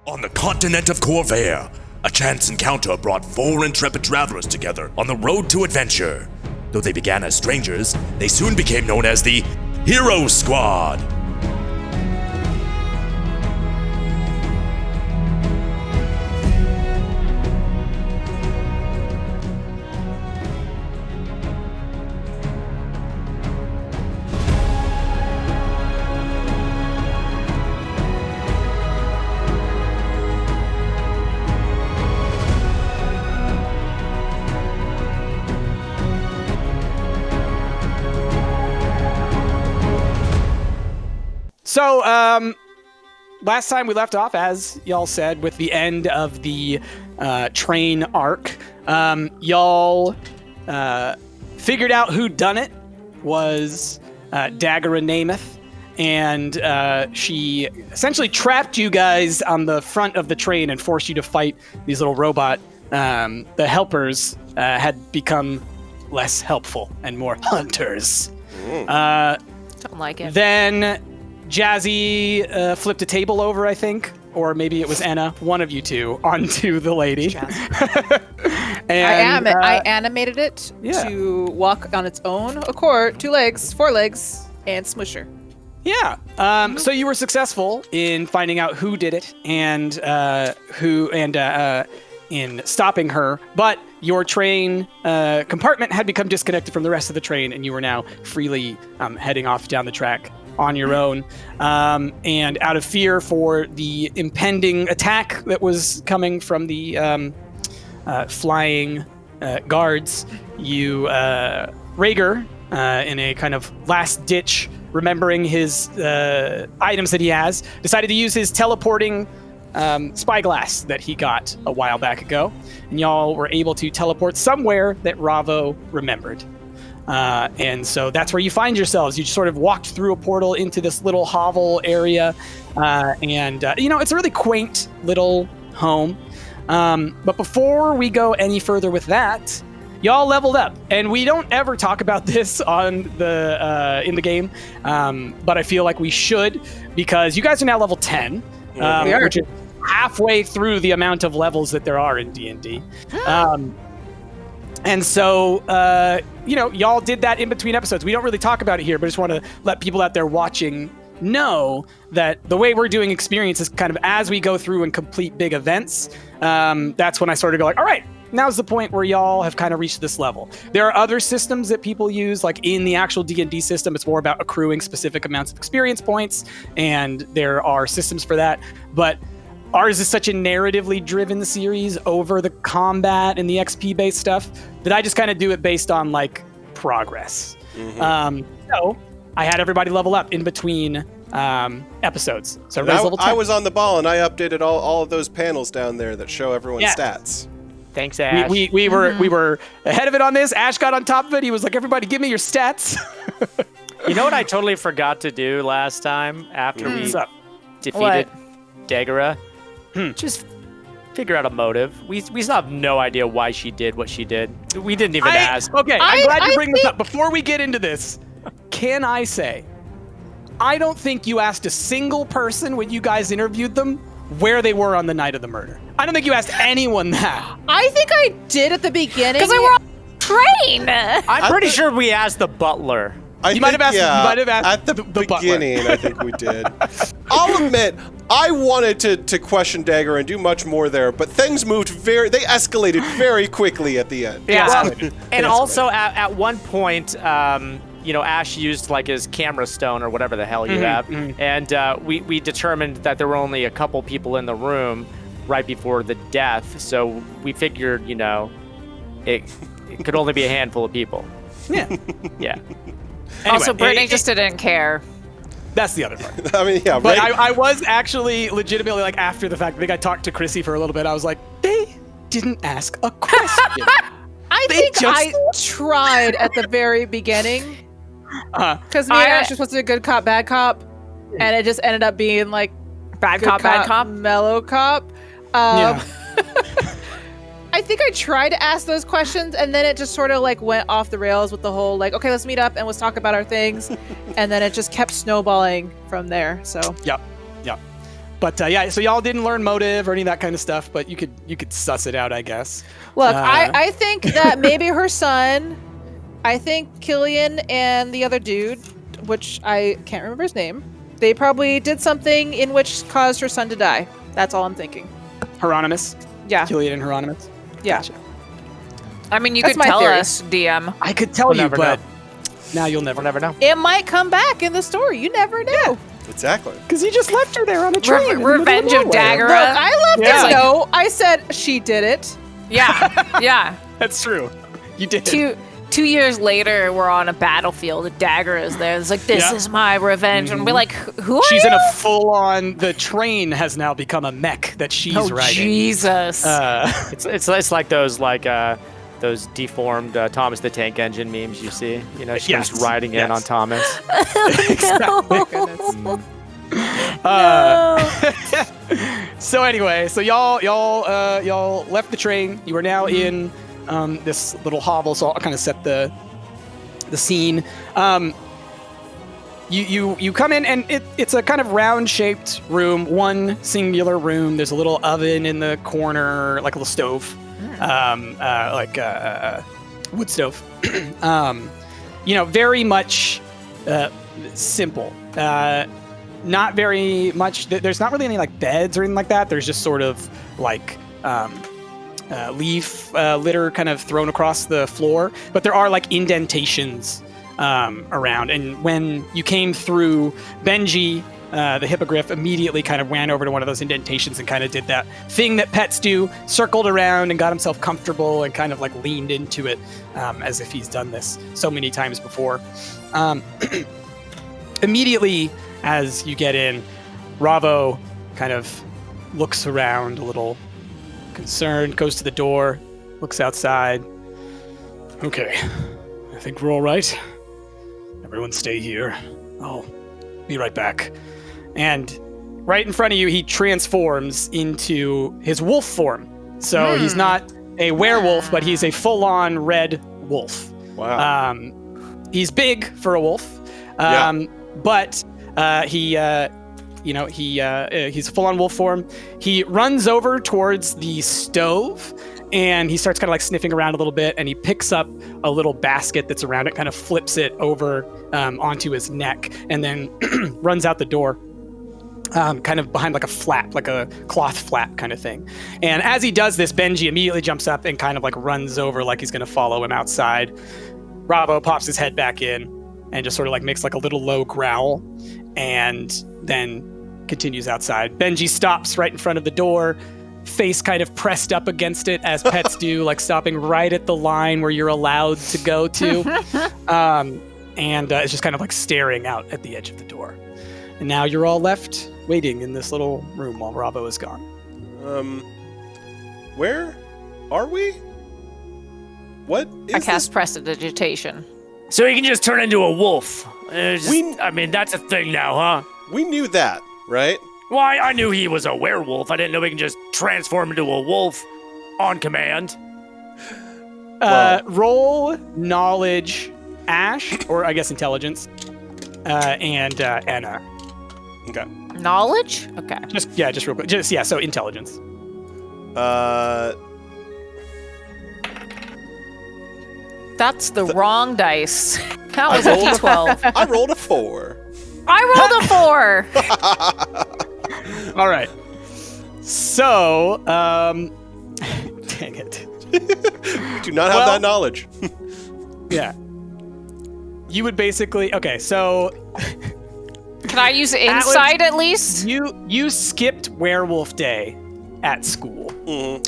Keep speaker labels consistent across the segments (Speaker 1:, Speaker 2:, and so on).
Speaker 1: On the continent of Khorvaire, a chance encounter brought 4 intrepid travelers together on the road to adventure. Though they began as strangers, they soon became known as the Hero Squad.
Speaker 2: So, last time we left off, as y'all said, with the end of the train arc, y'all figured out who done it was Daggera Namath, and she essentially trapped you guys on the front of the train and forced you to fight these little robot. The helpers had become less helpful and more hunters.
Speaker 3: Don't like it.
Speaker 2: Then Jazzy flipped a table over, I think, or maybe it was Enna, one of you two, onto the lady. And,
Speaker 4: I animated it to walk on its own accord, 2 legs, 4 legs, and smush her.
Speaker 2: Yeah. So you were successful in finding out who did it and in stopping her, but your train compartment had become disconnected from the rest of the train, and you were now freely heading off down the track on your own, and out of fear for the impending attack that was coming from the flying guards, you, Rhaegar, in a kind of last ditch, remembering his items that he has, decided to use his teleporting spyglass that he got a while back ago, and y'all were able to teleport somewhere that Ravo remembered. And so that's where you find yourselves. You just sort of walked through a portal into this little hovel area. And it's a really quaint little home. But before we go any further with that, y'all leveled up. And we don't ever talk about this on the in the game. But I feel like we should, because you guys are now level 10. Which is halfway through the amount of levels that there are in D&D. And so, y'all did that in between episodes. We don't really talk about it here, but I just want to let people out there watching know that the way we're doing experience is kind of as we go through and complete big events. That's when I sort of go like, all right, now's the point where y'all have kind of reached this level. There are other systems that people use, like in the actual D&D system, it's more about accruing specific amounts of experience points, and there are systems for that. But ours is such a narratively driven series over the combat and the XP based stuff that I just kind of do it based on like progress. So I had everybody level up in between episodes. So
Speaker 5: I was on the ball and I updated all of those panels down there that show everyone's stats.
Speaker 6: Thanks, Ash.
Speaker 2: We were ahead of it on this. Ash got on top of it. He was like, everybody give me your stats.
Speaker 6: You know what I totally forgot to do last time after we defeated Daggera? Just figure out a motive. We still have no idea why she did what she did. We didn't even ask.
Speaker 2: Okay, I'm glad you bring this up. Before we get into this, can I say, I don't think you asked a single person when you guys interviewed them where they were on the night of the murder. I don't think you asked anyone that.
Speaker 4: I think I did at the beginning.
Speaker 3: Because we were on the train.
Speaker 6: I'm pretty sure we asked the butler.
Speaker 2: You might have asked
Speaker 5: at the beginning, I think we did. I'll admit, I wanted to question Dagger and do much more there, but things moved they escalated very quickly at the end.
Speaker 6: Yeah, and also at one point, Ash used like his camera stone or whatever the hell you have, and we determined that there were only a couple people in the room right before the death, so we figured, it could only be a handful of people.
Speaker 2: Yeah.
Speaker 6: Yeah.
Speaker 2: Anyway,
Speaker 3: also, Brittany just didn't care.
Speaker 2: That's the other part.
Speaker 5: I mean, yeah.
Speaker 2: But I was actually legitimately, like, after the fact, I think I talked to Chrissy for a little bit. I was like, they didn't ask a question.
Speaker 4: I tried at the very beginning. Because me and Ash were supposed to be a good cop, bad cop. And it just ended up being, like,
Speaker 3: bad cop,
Speaker 4: mellow cop.
Speaker 2: Yeah.
Speaker 4: I think I tried to ask those questions, and then it just sort of like went off the rails with the whole like, okay, let's meet up and let's talk about our things, and then it just kept snowballing from there. So
Speaker 2: Yep. But yeah, so y'all didn't learn motive or any of that kind of stuff, but you could suss it out, I guess.
Speaker 4: Look, I think that maybe her son, I think Killian and the other dude, which I can't remember his name, they probably did something in which caused her son to die. That's all I'm thinking.
Speaker 2: Hieronymus?
Speaker 4: Yeah.
Speaker 2: Killian and Hieronymus?
Speaker 4: Yeah.
Speaker 2: Gotcha.
Speaker 3: I mean, you
Speaker 4: That's
Speaker 3: could
Speaker 4: my
Speaker 3: tell
Speaker 4: theory.
Speaker 3: us, DM.
Speaker 2: I could tell
Speaker 6: We'll
Speaker 2: you,
Speaker 6: never
Speaker 2: but
Speaker 6: know.
Speaker 2: now you'll never know.
Speaker 4: It might come back in the story. You never know.
Speaker 5: Exactly.
Speaker 2: Because you just left her there on a train. in the middle
Speaker 3: Revenge of
Speaker 2: nowhere.
Speaker 3: Dagger.
Speaker 4: Look, I left
Speaker 2: Yeah.
Speaker 4: it. No, I said she did it.
Speaker 3: Yeah, yeah.
Speaker 2: That's true. You did.
Speaker 3: 2 years later, we're on a battlefield. A dagger is there. It's like, this is my revenge. And we're like, who are
Speaker 2: She's
Speaker 3: you?
Speaker 2: in a full-on. The train has now become a mech that she's riding.
Speaker 3: Jesus.
Speaker 6: It's like those deformed Thomas the Tank Engine memes you see. You know, she comes riding in on Thomas.
Speaker 2: So anyway, so y'all left the train. You are now in this little hovel. So I'll kind of set the scene. You come in and it's a kind of round-shaped room, one singular room. There's a little oven in the corner, like a little stove, like a wood stove. Very much simple. Not very much. There's not really any like beds or anything like that. There's just sort of like leaf litter kind of thrown across the floor, but there are like indentations around. And when you came through, Benji, the hippogriff, immediately kind of ran over to one of those indentations and kind of did that thing that pets do, circled around and got himself comfortable and kind of like leaned into it as if he's done this so many times before. Immediately as you get in, Ravo kind of looks around a little concerned, goes to the door, looks outside. Okay, I think we're all right. Everyone stay here. I'll be right back. And right in front of you, he transforms into his wolf form. So he's not a werewolf, but he's a full-on red wolf.
Speaker 5: Wow.
Speaker 2: He's big for a wolf, but he's a full-on wolf form. He runs over towards the stove, and he starts kind of like sniffing around a little bit, and he picks up a little basket that's around it, kind of flips it over onto his neck, and then runs out the door, kind of behind like a flap, like a cloth flap kind of thing. And as he does this, Benji immediately jumps up and kind of like runs over like he's going to follow him outside. Ravo pops his head back in and just sort of like makes like a little low growl and then continues outside. Benji stops right in front of the door, face kind of pressed up against it as pets do, like stopping right at the line where you're allowed to go to. And it's just kind of like staring out at the edge of the door. And now you're all left waiting in this little room while Ravo is gone.
Speaker 5: Where are we? What is
Speaker 3: I cast prestidigitation.
Speaker 6: So he can just turn into a wolf. I mean, that's a thing now, huh?
Speaker 5: We knew that, right?
Speaker 6: Why, I knew he was a werewolf. I didn't know he can just transform into a wolf on command.
Speaker 2: Roll knowledge, Ash, or I guess intelligence, and Anna.
Speaker 5: Okay.
Speaker 3: Knowledge? Okay.
Speaker 2: Just real quick. So intelligence.
Speaker 3: That's the wrong dice. That was a d12.
Speaker 5: I rolled a 4.
Speaker 3: I rolled a 4.
Speaker 2: All right. So, dang it.
Speaker 5: Do not have that knowledge.
Speaker 2: Yeah. You would basically, okay, so
Speaker 3: Can I use insight at least?
Speaker 2: you skipped Werewolf Day at school.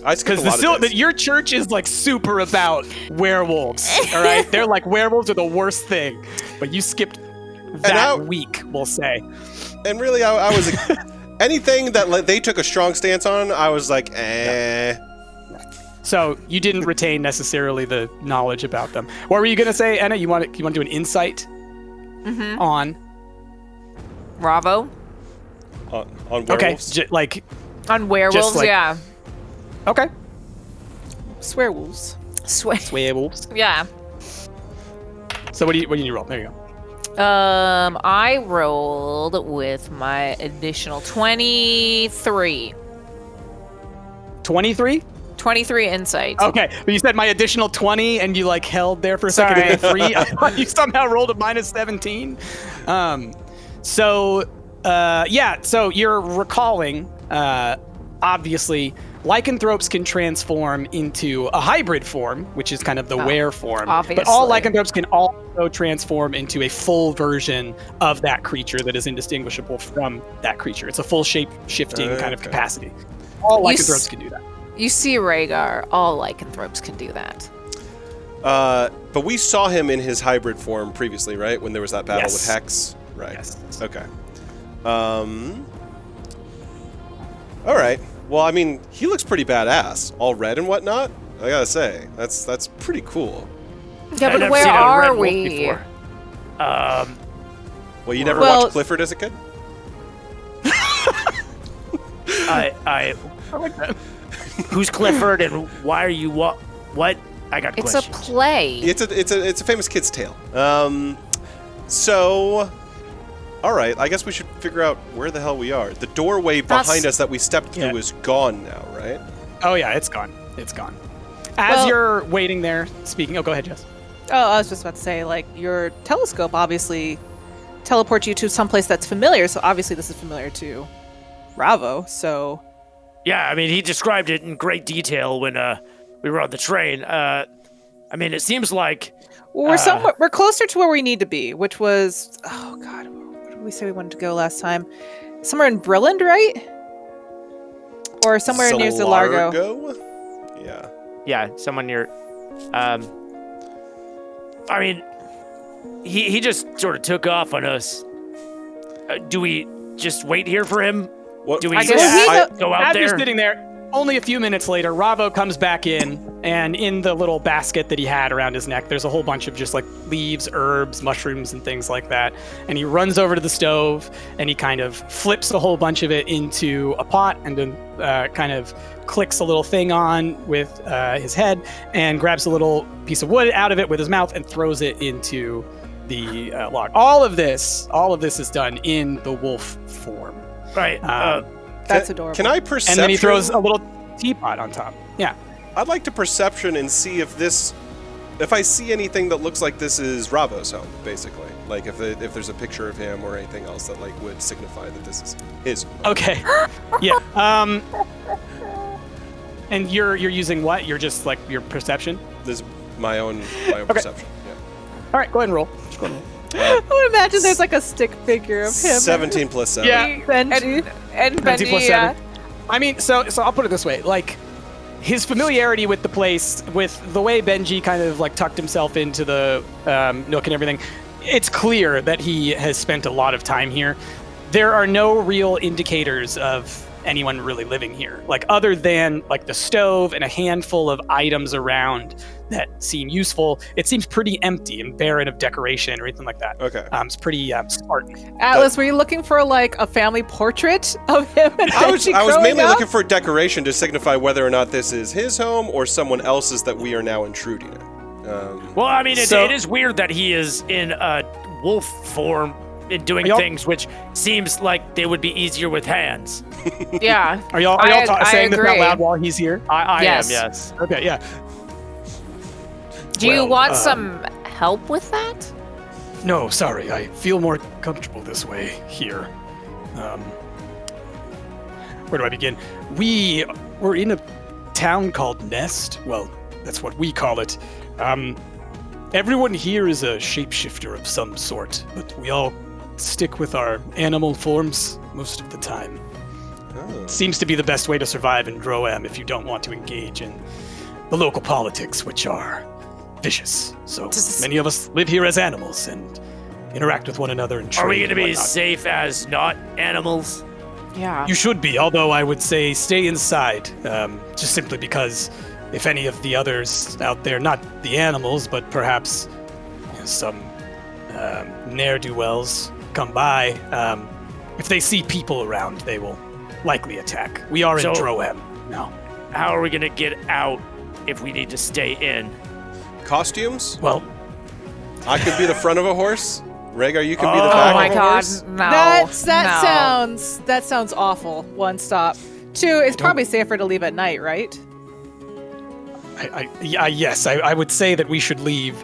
Speaker 5: I skipped a lot of days.
Speaker 2: Your church is like super about werewolves, all right? They're like, werewolves are the worst thing. But you skipped that week, we'll say.
Speaker 5: And really, I was anything that they took a strong stance on, I was like, eh.
Speaker 2: So you didn't retain necessarily the knowledge about them. What were you gonna say, Anna? You want to do an insight on
Speaker 3: Ravo?
Speaker 5: On werewolves?
Speaker 2: Okay,
Speaker 3: On werewolves,
Speaker 2: like-
Speaker 3: yeah.
Speaker 2: okay.
Speaker 4: Swearwolves.
Speaker 2: Werewolves.
Speaker 3: Yeah.
Speaker 2: So what do you need to roll? There you
Speaker 3: I rolled with my additional 23.
Speaker 2: 23?
Speaker 3: 23 insight.
Speaker 2: Okay, but you said my additional 20, and you like held there for a second and then 3. I thought you somehow rolled a minus 17. So you're recalling, obviously, lycanthropes can transform into a hybrid form, which is kind of the were form.
Speaker 3: Obviously.
Speaker 2: But all lycanthropes can also transform into a full version of that creature that is indistinguishable from that creature. It's a full shape-shifting kind of capacity. All lycanthropes can do that.
Speaker 3: You see, Rhaegar, all lycanthropes can do that.
Speaker 5: But we saw him in his hybrid form previously, right? When there was that battle with Hex? Right.
Speaker 2: Yes.
Speaker 5: Okay. All right. Well, I mean, he looks pretty badass. All red and whatnot. I gotta say, that's pretty cool.
Speaker 3: Yeah, but where are we?
Speaker 5: Well, you never watched Clifford as a kid?
Speaker 6: I like that. Who's Clifford and why are you what? I got
Speaker 3: It's
Speaker 6: questions.
Speaker 3: a play.
Speaker 5: It's a famous kid's tale. So, all right. I guess we should figure out where the hell we are. The doorway behind us that we stepped through is gone now, right?
Speaker 2: Oh yeah, it's gone. It's gone. As you're waiting there, speaking. Oh, go ahead, Jess.
Speaker 4: Oh, I was just about to say, like, your telescope obviously teleports you to someplace that's familiar, so obviously this is familiar to Ravo, so...
Speaker 6: Yeah, I mean, he described it in great detail when we were on the train. I mean, it seems like...
Speaker 4: Well, we're closer to where we need to be, which was... Oh, God, where did we say we wanted to go last time? Somewhere in Brilland, right? Or somewhere near Zalargo.
Speaker 5: Yeah.
Speaker 6: Yeah, someone near... I mean, he just sort of took off on us. Do we just wait here for him?
Speaker 5: What?
Speaker 6: Do we
Speaker 2: I guess
Speaker 6: go out
Speaker 2: as
Speaker 6: there?
Speaker 2: you're sitting there, only a few minutes later, Ravo comes back in, and in the little basket that he had around his neck, there's a whole bunch of just like leaves, herbs, mushrooms, and things like that. And he runs over to the stove, and he kind of flips a whole bunch of it into a pot, and then kind of clicks a little thing on with his head, and grabs a little piece of wood out of it with his mouth, and throws it into the log. All of this is done in the wolf form.
Speaker 6: Right.
Speaker 4: That's adorable.
Speaker 5: Can I perception?
Speaker 2: And then he throws a little teapot on top. Yeah.
Speaker 5: I'd like to perception and see if I see anything that looks like this is Ravo's home, basically. Like if there's a picture of him or anything else that like would signify that this is his home.
Speaker 2: Okay. Yeah. And you're using what? You're just like your perception?
Speaker 5: This is my own perception. Yeah.
Speaker 2: All right, go ahead and roll. Just go ahead and roll.
Speaker 4: I would imagine there's like a stick figure of him.
Speaker 5: 17 plus 7.
Speaker 2: Yeah.
Speaker 4: Benji.
Speaker 3: And
Speaker 2: 20
Speaker 3: Benji,
Speaker 2: plus 7. I mean, so I'll put it this way. Like, his familiarity with the place, with the way Benji kind of like tucked himself into the nook and everything, it's clear that he has spent a lot of time here. There are no real indicators of anyone really living here, like other than like the stove and a handful of items around that seem useful. It seems pretty empty and barren of decoration or anything like that.
Speaker 5: Okay.
Speaker 2: It's pretty Spartan.
Speaker 4: Atlas, were you looking for like a family portrait of him and
Speaker 5: I was
Speaker 4: Benji
Speaker 5: mainly
Speaker 4: up?
Speaker 5: looking for decoration to signify whether or not this is his home or someone else's that we are now intruding in.
Speaker 6: Well, I mean, it is weird that he is in a wolf form and doing things which seems like they would be easier with hands.
Speaker 3: Yeah.
Speaker 2: Are y'all saying this out loud while he's here?
Speaker 6: I
Speaker 3: Yes.
Speaker 6: am, yes.
Speaker 2: Okay, yeah.
Speaker 3: Do you want some help with that?
Speaker 2: No, sorry. I feel more comfortable this way here. Where do I begin? We're in a town called Nest. Well, that's what we call it. Everyone here is a shapeshifter of some sort, but we all stick with our animal forms most of the time. Seems to be the best way to survive in Droam if you don't want to engage in the local politics, which are vicious. So many of us live here as animals and interact with one another and trade.
Speaker 6: Are we going to
Speaker 2: and
Speaker 6: be
Speaker 2: whatnot.
Speaker 6: safe as not animals?
Speaker 3: Yeah.
Speaker 2: You should be, although I would say stay inside, just simply because if any of the others out there, not the animals, but perhaps some ne'er-do-wells come by, if they see people around, they will likely attack. We are in Droam now.
Speaker 6: How are we going to get out if we need to stay in?
Speaker 5: Costumes?
Speaker 2: Well,
Speaker 5: I could be the front of a horse. Rhaegar, you can be the back.
Speaker 3: Oh my
Speaker 5: of the
Speaker 3: god,
Speaker 5: horse.
Speaker 3: no.
Speaker 4: That sounds awful. 1 stop. 2, it's probably safer to leave at night, right?
Speaker 2: Yes, I would say that we should leave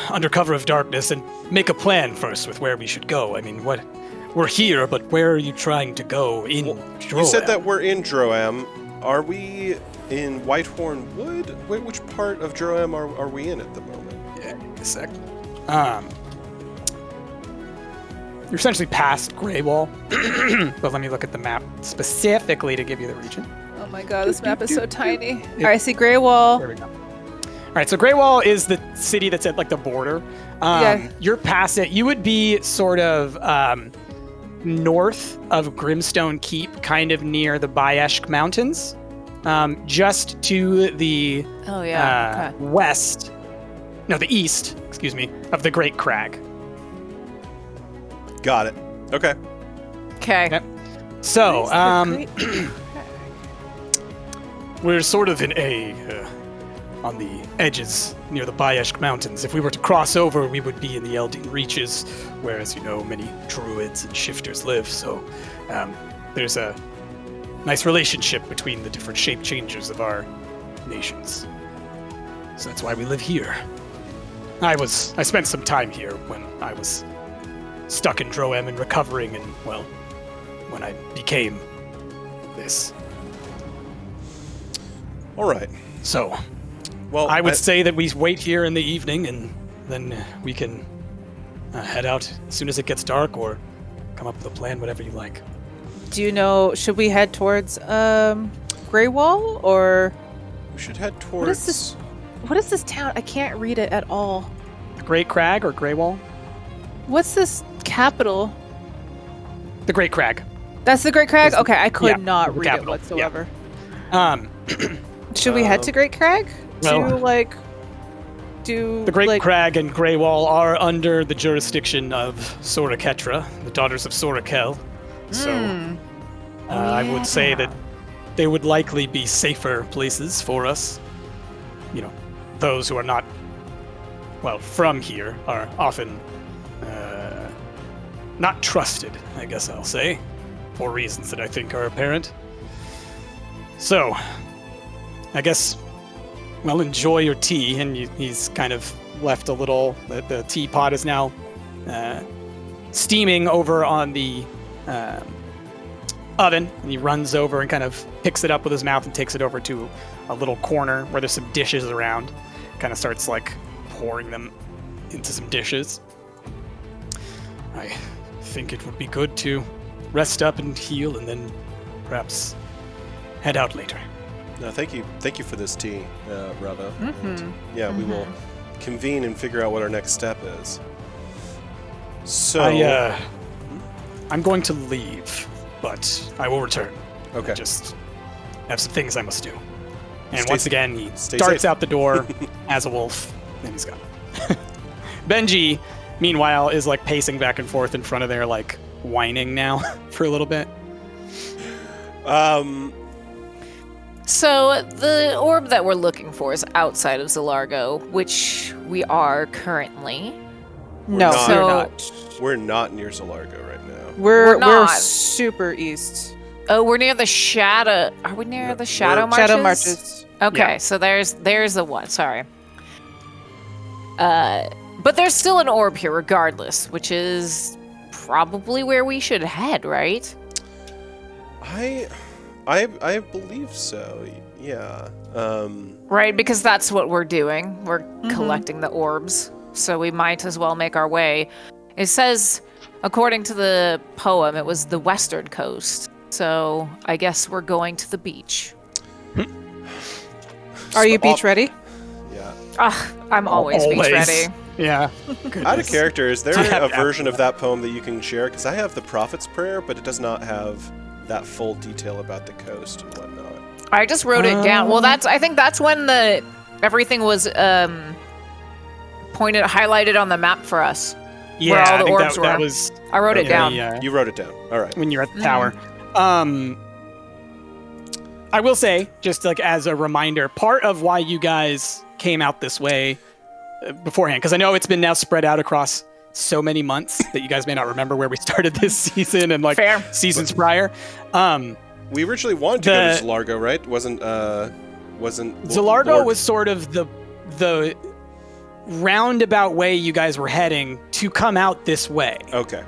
Speaker 2: under cover of darkness and make a plan first with where we should go. I mean, we're here, but where are you trying to go in Droam?
Speaker 5: You said that we're in Droam. Are we in Whitehorn Wood? Which part of Droam are we in at the moment?
Speaker 2: Yeah, a sec. You're essentially past Grey Wall, but let me look at the map specifically to give you the region.
Speaker 4: Oh my god, this map is so tiny. All right, I see Grey Wall.
Speaker 2: There we go. All right, so Grey Wall is the city that's at like the border.
Speaker 4: Yeah.
Speaker 2: You're past it. You would be sort of north of Grimstone Keep, kind of near the Bayeshk Mountains, just to the west. No, the east. Excuse me, of the Great Crag.
Speaker 5: Got it. Okay.
Speaker 3: Okay.
Speaker 2: So, we're sort of in on the edges near the Bayeshk Mountains. If we were to cross over, we would be in the Eldin Reaches, where, as you know, many druids and shifters live. So, there's a nice relationship between the different shape changers of our nations. So that's why we live here. I spent some time here when I was stuck in Droam and recovering, and, well, when I became this.
Speaker 5: All right.
Speaker 2: So,
Speaker 5: well,
Speaker 2: I would say that we wait here in the evening, and then we can head out as soon as it gets dark, or come up with a plan, whatever you like.
Speaker 4: Do you know, should we head towards Grey Wall, or...
Speaker 5: We should head towards...
Speaker 4: What is this town? I can't read it at all.
Speaker 2: The Great Crag or Grey Wall?
Speaker 4: What's this capital?
Speaker 2: The Great Crag.
Speaker 4: That's the Great Crag? Okay, I could
Speaker 2: yeah,
Speaker 4: not
Speaker 2: the
Speaker 4: read
Speaker 2: capital,
Speaker 4: it whatsoever.
Speaker 2: Yeah.
Speaker 4: Should we head to Great Crag?
Speaker 2: Well,
Speaker 4: The
Speaker 2: Great Crag and Grey Wall are under the jurisdiction of Sora Ketra, the daughters of Sora Kell. So, I would say that they would likely be safer places for us. You know, those who are not, well, from here are often not trusted, I guess I'll say, for reasons that I think are apparent. So, I guess, well, enjoy your tea. And he's kind of left a little, the teapot is now steaming over on the oven. And he runs over and kind of picks it up with his mouth and takes it over to a little corner where there's some dishes around. Kind of starts like pouring them into some dishes. I think it would be good to rest up and heal, and then perhaps head out later.
Speaker 5: No, thank you for this tea, Rava. Yeah, we will convene and figure out what our next step is. So
Speaker 2: I'm going to leave, but I will return.
Speaker 5: Okay.
Speaker 2: I just have some things I must do. And
Speaker 5: Stay
Speaker 2: once again, he
Speaker 5: stay
Speaker 2: darts
Speaker 5: safe.
Speaker 2: out the door as a wolf, and he's gone. Benji, meanwhile, is like pacing back and forth in front of there, like whining now for a little bit.
Speaker 3: So the orb that we're looking for is outside of Zilargo, which we are currently.
Speaker 4: No,
Speaker 5: not.
Speaker 4: we're
Speaker 3: So-
Speaker 4: not.
Speaker 5: We're not near Zilargo right now.
Speaker 4: We're
Speaker 3: not.
Speaker 4: super east.
Speaker 3: Oh, we're near the Shadow. Are we near the Shadow Marches?
Speaker 4: Shadow Marches.
Speaker 3: Okay,
Speaker 2: Yeah.
Speaker 3: so there's the one. Sorry. But there's still an orb here, regardless, which is probably where we should head, right?
Speaker 5: I believe so. Yeah.
Speaker 3: Right, because that's what we're doing. We're collecting the orbs, so we might as well make our way. It says, according to the poem, it was the western coast. So I guess we're going to the beach.
Speaker 4: Are you beach ready?
Speaker 5: Yeah.
Speaker 3: I'm always beach ready.
Speaker 2: Yeah.
Speaker 5: Out of character, is there
Speaker 2: I have
Speaker 5: a
Speaker 2: that.
Speaker 5: version of that poem that you can share? Because I have the Prophet's Prayer, but it does not have that full detail about the coast and whatnot.
Speaker 3: I just wrote it down. Well, I think that's when everything was highlighted on the map for us.
Speaker 2: Yeah,
Speaker 3: where all
Speaker 2: I
Speaker 3: the
Speaker 2: think
Speaker 3: orbs
Speaker 2: that
Speaker 3: were.
Speaker 2: was
Speaker 3: I wrote it down.
Speaker 5: You wrote it down. All right.
Speaker 2: when you're at the tower. I will say, just like as a reminder, part of why you guys came out this way beforehand, because I know it's been now spread out across so many months that you guys may not remember where we started this season and like
Speaker 3: Fair.
Speaker 2: seasons prior.
Speaker 5: We originally wanted to go to Zilargo, right? Wasn't
Speaker 2: Zilargo
Speaker 5: Lord-
Speaker 2: was sort of the roundabout way you guys were heading to come out this way.
Speaker 5: Okay.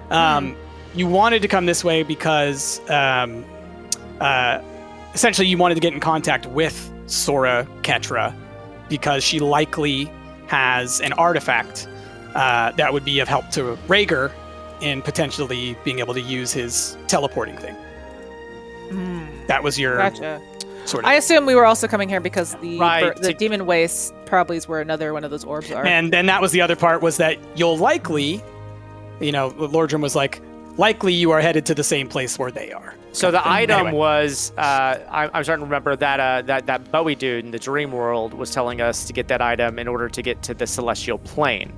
Speaker 2: You wanted to come this way because essentially you wanted to get in contact with Sora Kell because she likely has an artifact that would be of help to Rhaegar in potentially being able to use his teleporting thing. That was your
Speaker 4: Gotcha.
Speaker 2: sort of.
Speaker 4: I assume we were also coming here because the
Speaker 6: Right,
Speaker 4: the demon waste probably is where another one of those orbs are.
Speaker 2: And then that was the other part, was that you'll likely, Lordrum was like, likely you are headed to the same place where they are.
Speaker 6: So the item
Speaker 2: Anyway.
Speaker 6: was, I'm starting to remember that Bowie dude in the dream world was telling us to get that item in order to get to the celestial plane.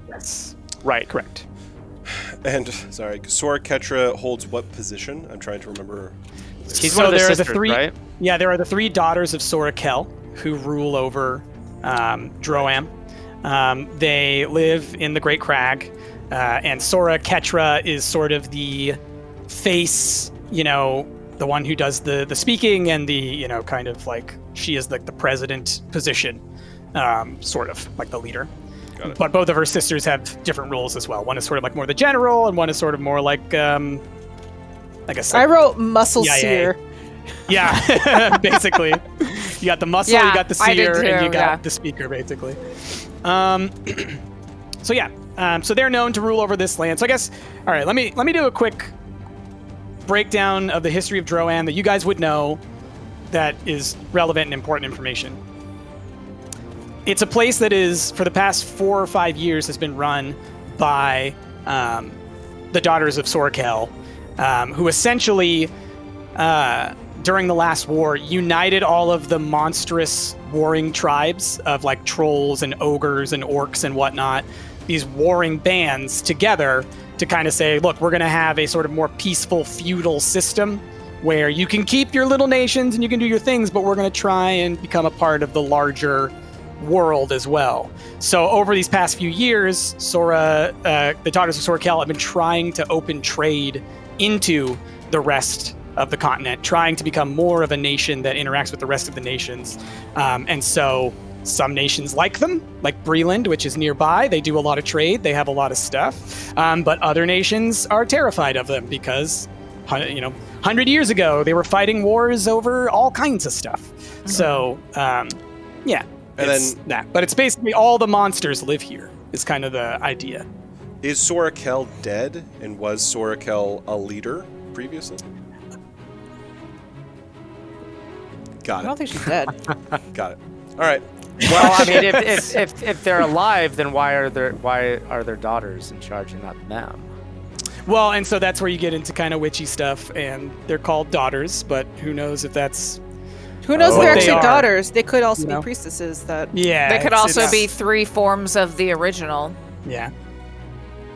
Speaker 2: Yes.
Speaker 6: Right.
Speaker 2: Correct.
Speaker 5: And sorry, Sora Kell holds what position? I'm trying to remember.
Speaker 6: He's one of the
Speaker 2: there are
Speaker 6: sisters, right?
Speaker 2: Yeah, there are the 3 daughters of Sora Kell who rule over Droam. They live in the Great Crag, and Sora Kell is sort of the face, the one who does the speaking and the, kind of like, she is like the president position, sort of like the leader.
Speaker 5: Got it.
Speaker 2: But both of her sisters have different roles as well. One is sort of like more the general, and one is sort of more like I guess.
Speaker 4: I wrote muscle
Speaker 2: Yeah, yeah,
Speaker 4: seer.
Speaker 2: Yeah, basically. You got the muscle,
Speaker 3: Yeah,
Speaker 2: you got the
Speaker 3: I did
Speaker 2: seer, and
Speaker 3: too,
Speaker 2: you got
Speaker 3: yeah.
Speaker 2: the speaker, basically. So yeah, so they're known to rule over this land. So I guess, all right, let me do a quick breakdown of the history of Droam that you guys would know that is relevant and important information. It's a place that is, for the past 4 or 5 years, has been run by the daughters of Sora Kell, who essentially, during the last war, united all of the monstrous warring tribes of like trolls and ogres and orcs and whatnot, these warring bands together to kind of say, look, we're going to have a sort of more peaceful feudal system where you can keep your little nations and you can do your things, but we're going to try and become a part of the larger world as well. So over these past few years, the daughters of Sora Kell have been trying to open trade into the rest of the continent, trying to become more of a nation that interacts with the rest of the nations. And so some nations like them, like Breland, which is nearby. They do a lot of trade. They have a lot of stuff. But other nations are terrified of them because, 100 years ago, they were fighting wars over all kinds of stuff. Mm-hmm. So, yeah.
Speaker 5: And
Speaker 2: it's
Speaker 5: then-
Speaker 2: that. But it's basically all the monsters live here, is kind of the idea.
Speaker 5: Is Sora Kell dead? And was Sora Kell a leader previously? Got
Speaker 4: I don't
Speaker 5: it.
Speaker 4: think she's dead.
Speaker 5: Got it. All right.
Speaker 6: Well, I mean, if they're alive, then why are their daughters in charge and not them?
Speaker 2: Well, and so that's where you get into kind of witchy stuff, and they're called daughters, but who knows if that's...
Speaker 4: Who knows if
Speaker 2: What
Speaker 4: they're
Speaker 2: they
Speaker 4: actually
Speaker 2: are.
Speaker 4: daughters? They could also
Speaker 2: You
Speaker 4: be
Speaker 2: know?
Speaker 4: priestesses that...
Speaker 2: Yeah.
Speaker 3: They could
Speaker 2: it's-
Speaker 3: also
Speaker 2: it's-
Speaker 3: be 3 forms of the original.
Speaker 2: Yeah.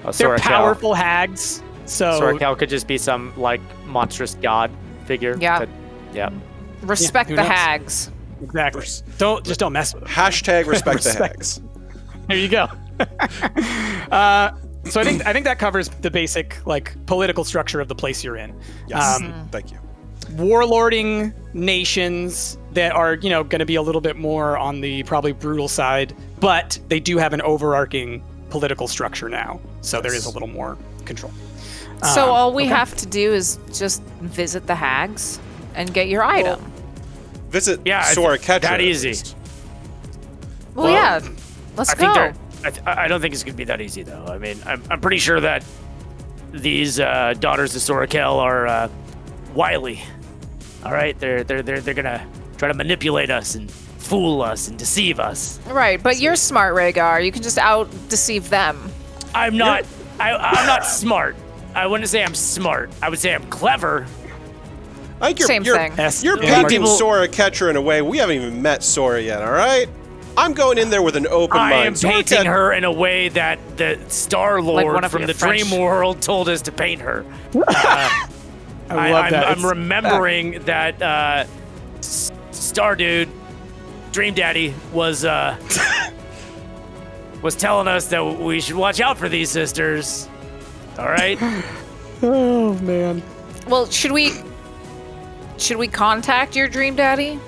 Speaker 6: Oh,
Speaker 2: They're
Speaker 6: Sora Kell.
Speaker 2: powerful hags, so...
Speaker 6: Sora Kell could just be some like monstrous god figure.
Speaker 3: Yeah.
Speaker 6: Yeah.
Speaker 3: Respect
Speaker 2: who
Speaker 3: the
Speaker 2: knows?
Speaker 3: hags.
Speaker 2: Exactly. Don't mess with them.
Speaker 5: Hashtag respect the
Speaker 2: Respect.
Speaker 5: hags.
Speaker 2: There you go. So I think that covers the basic like political structure of the place you're in.
Speaker 5: Yes. Thank you.
Speaker 2: Warlording nations that are going to be a little bit more on the probably brutal side, but they do have an overarching political structure now, so there is a little more control.
Speaker 3: So all we have to do is just visit the hags and get your item.
Speaker 5: Visit
Speaker 6: Yeah,
Speaker 5: Sora Kell.
Speaker 6: that
Speaker 5: at
Speaker 6: easy.
Speaker 5: least.
Speaker 3: Well, yeah. Let's
Speaker 6: I
Speaker 3: go.
Speaker 6: think I don't think it's gonna be that easy though. I mean, I'm pretty sure that these daughters of Sora Kell are wily. All right, they're gonna try to manipulate us and fool us and deceive us.
Speaker 3: Right, but you're smart, Rhaegar. You can just out-deceive them.
Speaker 6: I'm not. I'm not smart. I wouldn't say I'm smart. I would say I'm clever.
Speaker 5: I think
Speaker 3: Same
Speaker 5: you're,
Speaker 3: thing.
Speaker 5: You're
Speaker 2: Yeah.
Speaker 5: painting
Speaker 6: People-
Speaker 5: Sora Kell in a way we haven't even met Sora yet. All right. I'm going in there with an open
Speaker 6: I
Speaker 5: mind.
Speaker 6: am
Speaker 5: Sora
Speaker 6: painting
Speaker 5: Kell-
Speaker 6: her in a way that the Star
Speaker 3: Like one
Speaker 6: Lord
Speaker 3: of
Speaker 6: from
Speaker 3: your
Speaker 6: the
Speaker 3: French-
Speaker 6: Dream World told us to paint her.
Speaker 2: I love that.
Speaker 6: I'm
Speaker 2: It's-
Speaker 6: remembering that Star Dude, Dream Daddy, was was telling us that we should watch out for these sisters. All right.
Speaker 2: Oh man.
Speaker 3: Well, should we contact your dream daddy?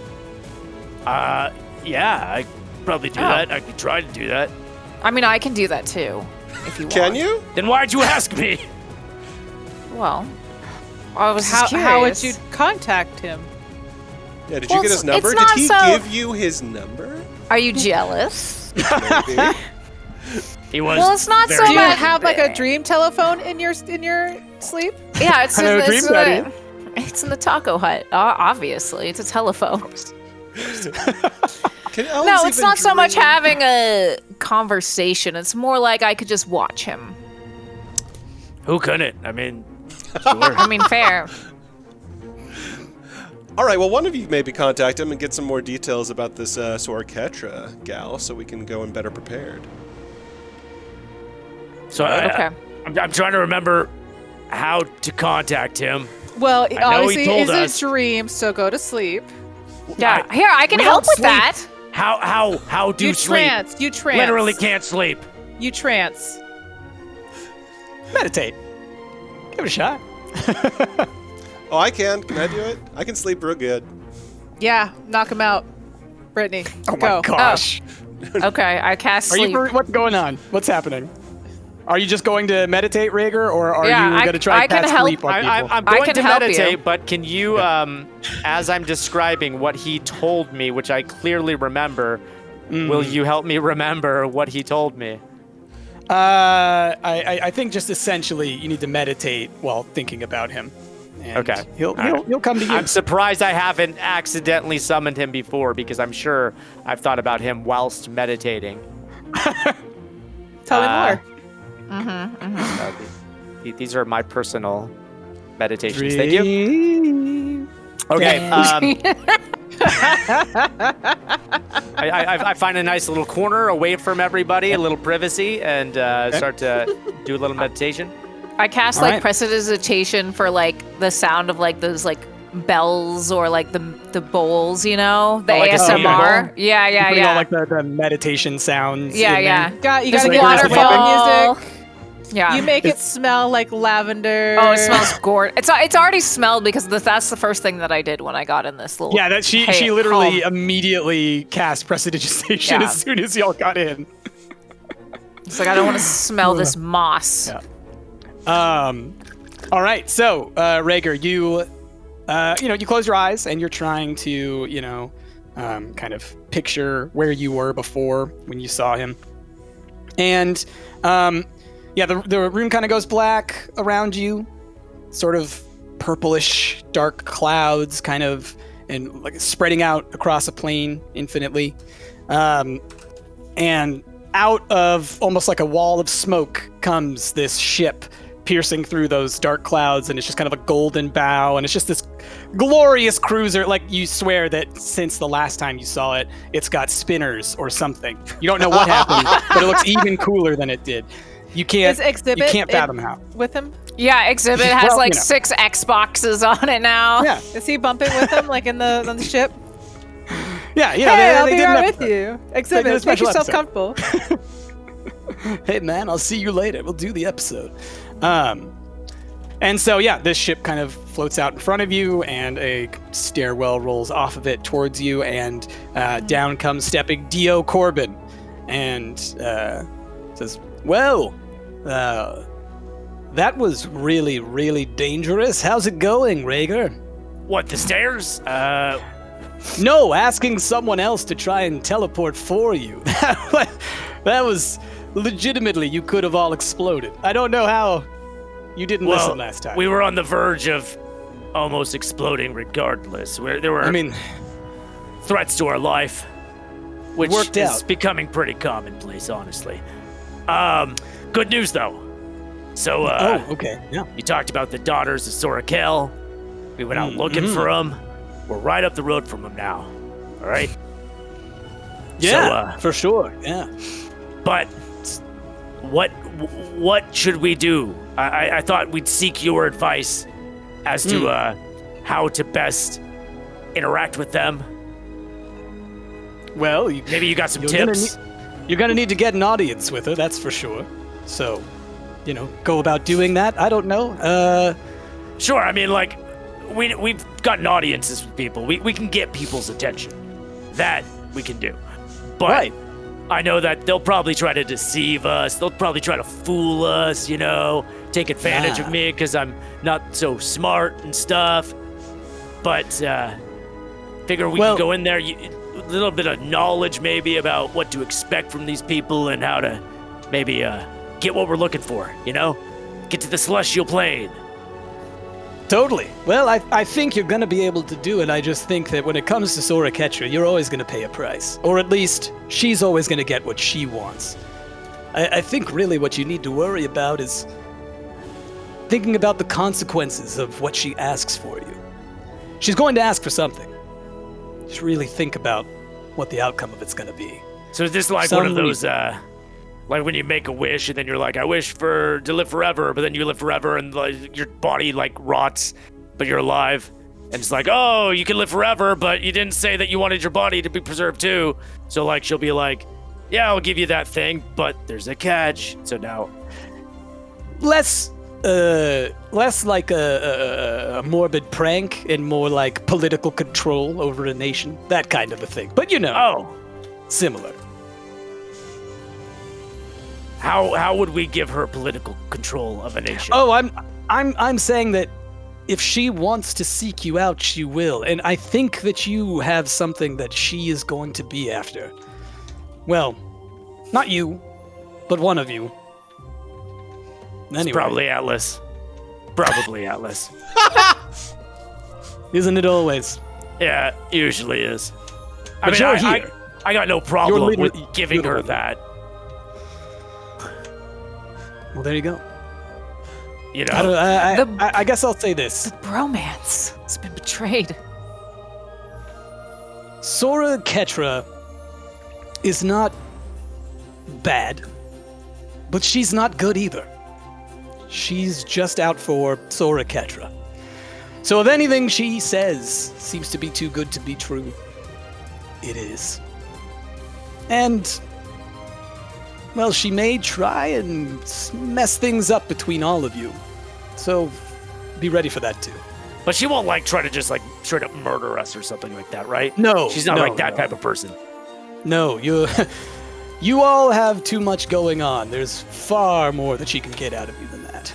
Speaker 6: Yeah, I could probably do that. I could try to do that.
Speaker 3: I mean, I can do that too, if you want.
Speaker 5: Can you?
Speaker 6: Then why'd you ask me?
Speaker 3: Well, I was
Speaker 4: How would
Speaker 3: curious.
Speaker 4: you contact him?
Speaker 5: Yeah, did
Speaker 3: Well,
Speaker 5: you get his
Speaker 3: it's
Speaker 5: number? Did
Speaker 3: not
Speaker 5: he
Speaker 3: so-
Speaker 5: give you his number?
Speaker 3: Are you jealous?
Speaker 5: Maybe.
Speaker 6: He was.
Speaker 3: Well, it's not so
Speaker 4: Do you
Speaker 3: much.
Speaker 4: have like a dream telephone in your sleep?
Speaker 3: Yeah, it's
Speaker 2: I know, dream daddy.
Speaker 3: It's in the taco hut. Obviously, it's a telephone.
Speaker 5: Can elves
Speaker 3: No, it's
Speaker 5: even
Speaker 3: not so much
Speaker 5: dream?
Speaker 3: having a conversation. It's more like I could just watch him.
Speaker 6: Who couldn't? I mean, sure.
Speaker 3: I mean, fair.
Speaker 5: All right, well, one of you maybe contact him and get some more details about this Sora Kell gal so we can go in better prepared.
Speaker 6: So
Speaker 3: Okay.
Speaker 6: I'm trying to remember how to contact him.
Speaker 4: Well,
Speaker 6: know he
Speaker 4: obviously
Speaker 6: told
Speaker 4: it's
Speaker 6: us.
Speaker 4: a dream, so go to sleep.
Speaker 3: Yeah, here I can
Speaker 6: we
Speaker 3: help
Speaker 6: don't
Speaker 3: with
Speaker 6: sleep.
Speaker 3: that.
Speaker 6: How do
Speaker 4: You
Speaker 6: sleep?
Speaker 4: trance. You trance.
Speaker 6: Literally can't sleep.
Speaker 4: You trance.
Speaker 2: Meditate. Give it a shot.
Speaker 5: Oh, I can. Can I do it? I can sleep real good.
Speaker 4: Yeah, knock him out. Brittany,
Speaker 2: Oh
Speaker 4: go.
Speaker 2: my gosh.
Speaker 3: Okay, I cast
Speaker 2: Are
Speaker 3: sleep.
Speaker 2: you? What's going on? What's happening? Are you just going to meditate, Rager, or are
Speaker 3: Yeah,
Speaker 2: you
Speaker 3: I-
Speaker 2: going to try
Speaker 3: I
Speaker 2: and
Speaker 3: can
Speaker 2: cast
Speaker 3: help.
Speaker 2: sleep on people?
Speaker 6: I'm
Speaker 3: I
Speaker 6: going
Speaker 3: can
Speaker 6: to
Speaker 3: help you.
Speaker 6: meditate, but can you, as I'm describing what he told me, which I clearly remember, will you help me remember what he told me?
Speaker 2: I think just essentially you need to meditate while thinking about him. And
Speaker 6: Okay.
Speaker 2: He'll come to you.
Speaker 6: I'm surprised I haven't accidentally summoned him before because I'm sure I've thought about him whilst meditating.
Speaker 4: Tell me more.
Speaker 6: These are my personal meditations. Thank you.
Speaker 2: Dream.
Speaker 6: Okay.
Speaker 2: Yeah.
Speaker 6: I find a nice little corner away from everybody, a little privacy, and start to do a little meditation.
Speaker 3: I cast
Speaker 2: All
Speaker 3: like
Speaker 2: right.
Speaker 3: prestidigitation for like the sound of like those like bells or like the bowls, you know, the
Speaker 6: like a
Speaker 3: ASMR.
Speaker 2: bowl?
Speaker 3: Yeah,
Speaker 2: Putting
Speaker 3: yeah.
Speaker 2: all like the meditation sounds.
Speaker 3: Yeah,
Speaker 2: in
Speaker 3: yeah.
Speaker 2: there.
Speaker 4: You
Speaker 3: There's
Speaker 4: gotta
Speaker 3: a
Speaker 4: get the
Speaker 3: waterfall.
Speaker 4: music.
Speaker 3: Yeah.
Speaker 4: You make it smell like lavender.
Speaker 3: Oh, it smells gorgeous. It's already smelled because that's the first thing that I did when I got in this little.
Speaker 2: Yeah, that she
Speaker 3: Hey,
Speaker 2: literally
Speaker 3: home.
Speaker 2: immediately cast prestidigitation
Speaker 3: Yeah.
Speaker 2: as soon as y'all got in.
Speaker 3: It's like I don't want to smell this moss.
Speaker 2: Yeah. All right, so Rager, you close your eyes and you're trying to kind of picture where you were before when you saw him, and the room kind of goes black around you, sort of purplish dark clouds, kind of and like spreading out across a plain infinitely, and out of almost like a wall of smoke comes this ship piercing through those dark clouds, and it's just kind of a golden bow, and it's just this glorious cruiser. Like, you swear that since the last time you saw it, it's got spinners or something. You don't know what happened, but it looks even cooler than it did. You
Speaker 4: Is Exhibit
Speaker 2: you can't fathom how.
Speaker 4: with him?
Speaker 3: Yeah, Exhibit has
Speaker 2: Well,
Speaker 3: like
Speaker 2: you know.
Speaker 3: 6 Xboxes on it now.
Speaker 2: Yeah,
Speaker 4: Is he bumping with him like on the ship?
Speaker 2: yeah.
Speaker 4: Hey, I'll
Speaker 2: they
Speaker 4: be
Speaker 2: did an
Speaker 4: right with
Speaker 2: episode.
Speaker 4: you. Exhibit,
Speaker 2: did a
Speaker 4: make
Speaker 2: special
Speaker 4: yourself
Speaker 2: episode.
Speaker 4: comfortable.
Speaker 2: Hey man, I'll see you later. We'll do the episode. And so this ship kind of floats out in front of you, and a stairwell rolls off of it towards you, and down comes stepping Dio Corbin, and says, "Well, that was really, really dangerous. How's it going, Rager?"
Speaker 6: What, the stairs?
Speaker 2: No, asking someone else to try and teleport for you. That was legitimately, you could have all exploded. I don't know how you didn't
Speaker 6: Well,
Speaker 2: listen last time.
Speaker 6: we were on the verge of almost exploding regardless. There were
Speaker 2: I mean,
Speaker 6: threats to our life, which
Speaker 2: worked
Speaker 6: is
Speaker 2: out.
Speaker 6: becoming pretty commonplace, honestly. Good news, though. So,
Speaker 2: okay, yeah.
Speaker 6: you talked about the daughters of Sora Kell. We went out looking for them. We're right up the road from them now. All right?
Speaker 2: Yeah,
Speaker 6: So,
Speaker 2: for sure, yeah.
Speaker 6: but what should we do? I thought we'd seek your advice as to how to best interact with them.
Speaker 2: Well,
Speaker 6: Maybe you got some
Speaker 2: you're gonna
Speaker 6: tips.
Speaker 2: You're gonna need to get an audience with her, that's for sure. So, go about doing that. I don't know.
Speaker 6: Sure, I mean, like, we've gotten audiences with people. We can get people's attention. That we can do. But
Speaker 2: Right.
Speaker 6: I know that they'll probably try to deceive us. They'll probably try to fool us, take advantage of me because I'm not so smart and stuff. But figure we can go in there, a little bit of knowledge maybe about what to expect from these people and how to maybe get what we're looking for, Get to the celestial plane.
Speaker 2: Totally. Well, I think you're going to be able to do it. I just think that when it comes to Sora Kell, you're always going to pay a price. Or at least, she's always going to get what she wants. I think really what you need to worry about is thinking about the consequences of what she asks for you. She's going to ask for something. Just really think about what the outcome of it's going to be.
Speaker 6: So is this like one of those, like when you make a wish and then you're like, I wish to live forever, but then you live forever and your body rots, but you're alive. And it's like, oh, you can live forever, but you didn't say that you wanted your body to be preserved too. So she'll be like, yeah, I'll give you that thing, but there's a catch. So now.
Speaker 2: Less like a morbid prank and more like political control over a nation. That kind of a thing. But similar.
Speaker 6: How would we give her political control of a nation?
Speaker 2: Oh, I'm saying that if she wants to seek you out, she will. And I think that you have something that she is going to be after. Well, not you, but one of you. Anyway.
Speaker 6: It's probably Atlas. Probably Atlas.
Speaker 2: Isn't it always?
Speaker 6: Yeah, usually is.
Speaker 2: But you're here.
Speaker 6: I got no problem with giving her that.
Speaker 2: Well, there you go.
Speaker 3: The-
Speaker 2: I guess I'll say this.
Speaker 3: The bromance has been betrayed.
Speaker 2: Sora Kell is not bad, but she's not good either. She's just out for Sora Kell. So if anything she says seems to be too good to be true, it is. And, well, she may try and mess things up between all of you. So be ready for that too.
Speaker 6: But she won't try to just straight up murder us or something like that, right?
Speaker 2: No.
Speaker 6: She's not that type of person.
Speaker 2: No, you all have too much going on. There's far more that she can get out of you than that.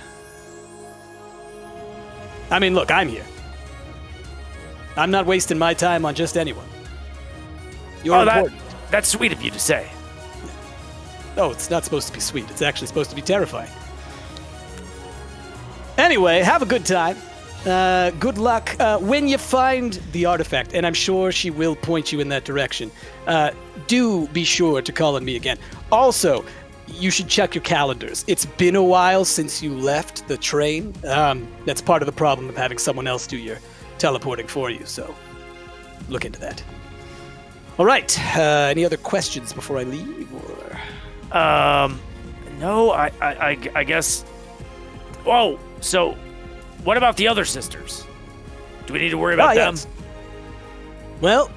Speaker 2: I mean, look, I'm here. I'm not wasting my time on just anyone. You're important.
Speaker 6: That's sweet of you to say.
Speaker 2: Oh, it's not supposed to be sweet. It's actually supposed to be terrifying. Anyway, have a good time. Good luck when you find the artifact, and I'm sure she will point you in that direction. Do be sure to call on me again. Also, you should check your calendars. It's been a while since you left the train. That's part of the problem of having someone else do your teleporting for you, so look into that. All right, any other questions before I leave? Or?
Speaker 6: No, I guess... Whoa, so what about the other sisters? Do we need to worry about them?
Speaker 2: Yes. Well,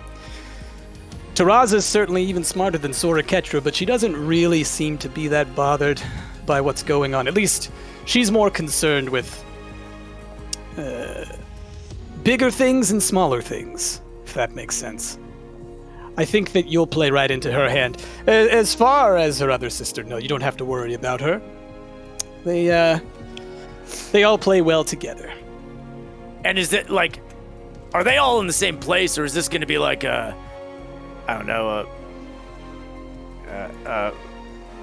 Speaker 2: Taraza's certainly even smarter than Sora Kell, but she doesn't really seem to be that bothered by what's going on. At least, she's more concerned with bigger things and smaller things, if that makes sense. I think that you'll play right into her hand. As far as her other sister, no, you don't have to worry about her. They all play well together.
Speaker 6: And is it are they all in the same place, or is this going to be a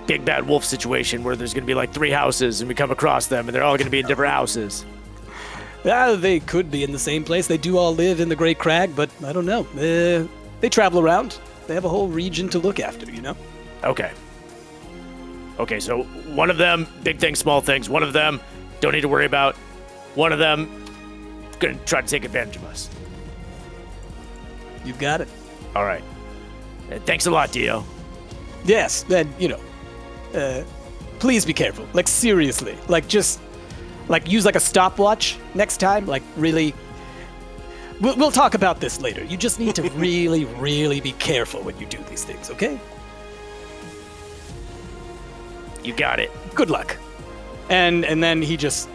Speaker 6: big bad wolf situation where there's going to be 3 houses and we come across them and they're all going to be in different houses?
Speaker 2: They could be in the same place. They do all live in the Great Crag, but I don't know. They travel around. They have a whole region to look after,
Speaker 6: Okay. Okay, so one of them, big things, small things. One of them, don't need to worry about. One of them, going to try to take advantage of us.
Speaker 2: You got it.
Speaker 6: All right. Thanks a lot, Dio.
Speaker 2: Yes, then, please be careful. Seriously. Just, use a stopwatch next time. Really... We'll talk about this later. You just need to really, really be careful when you do these things, okay?
Speaker 6: You got it.
Speaker 2: Good luck. And then he just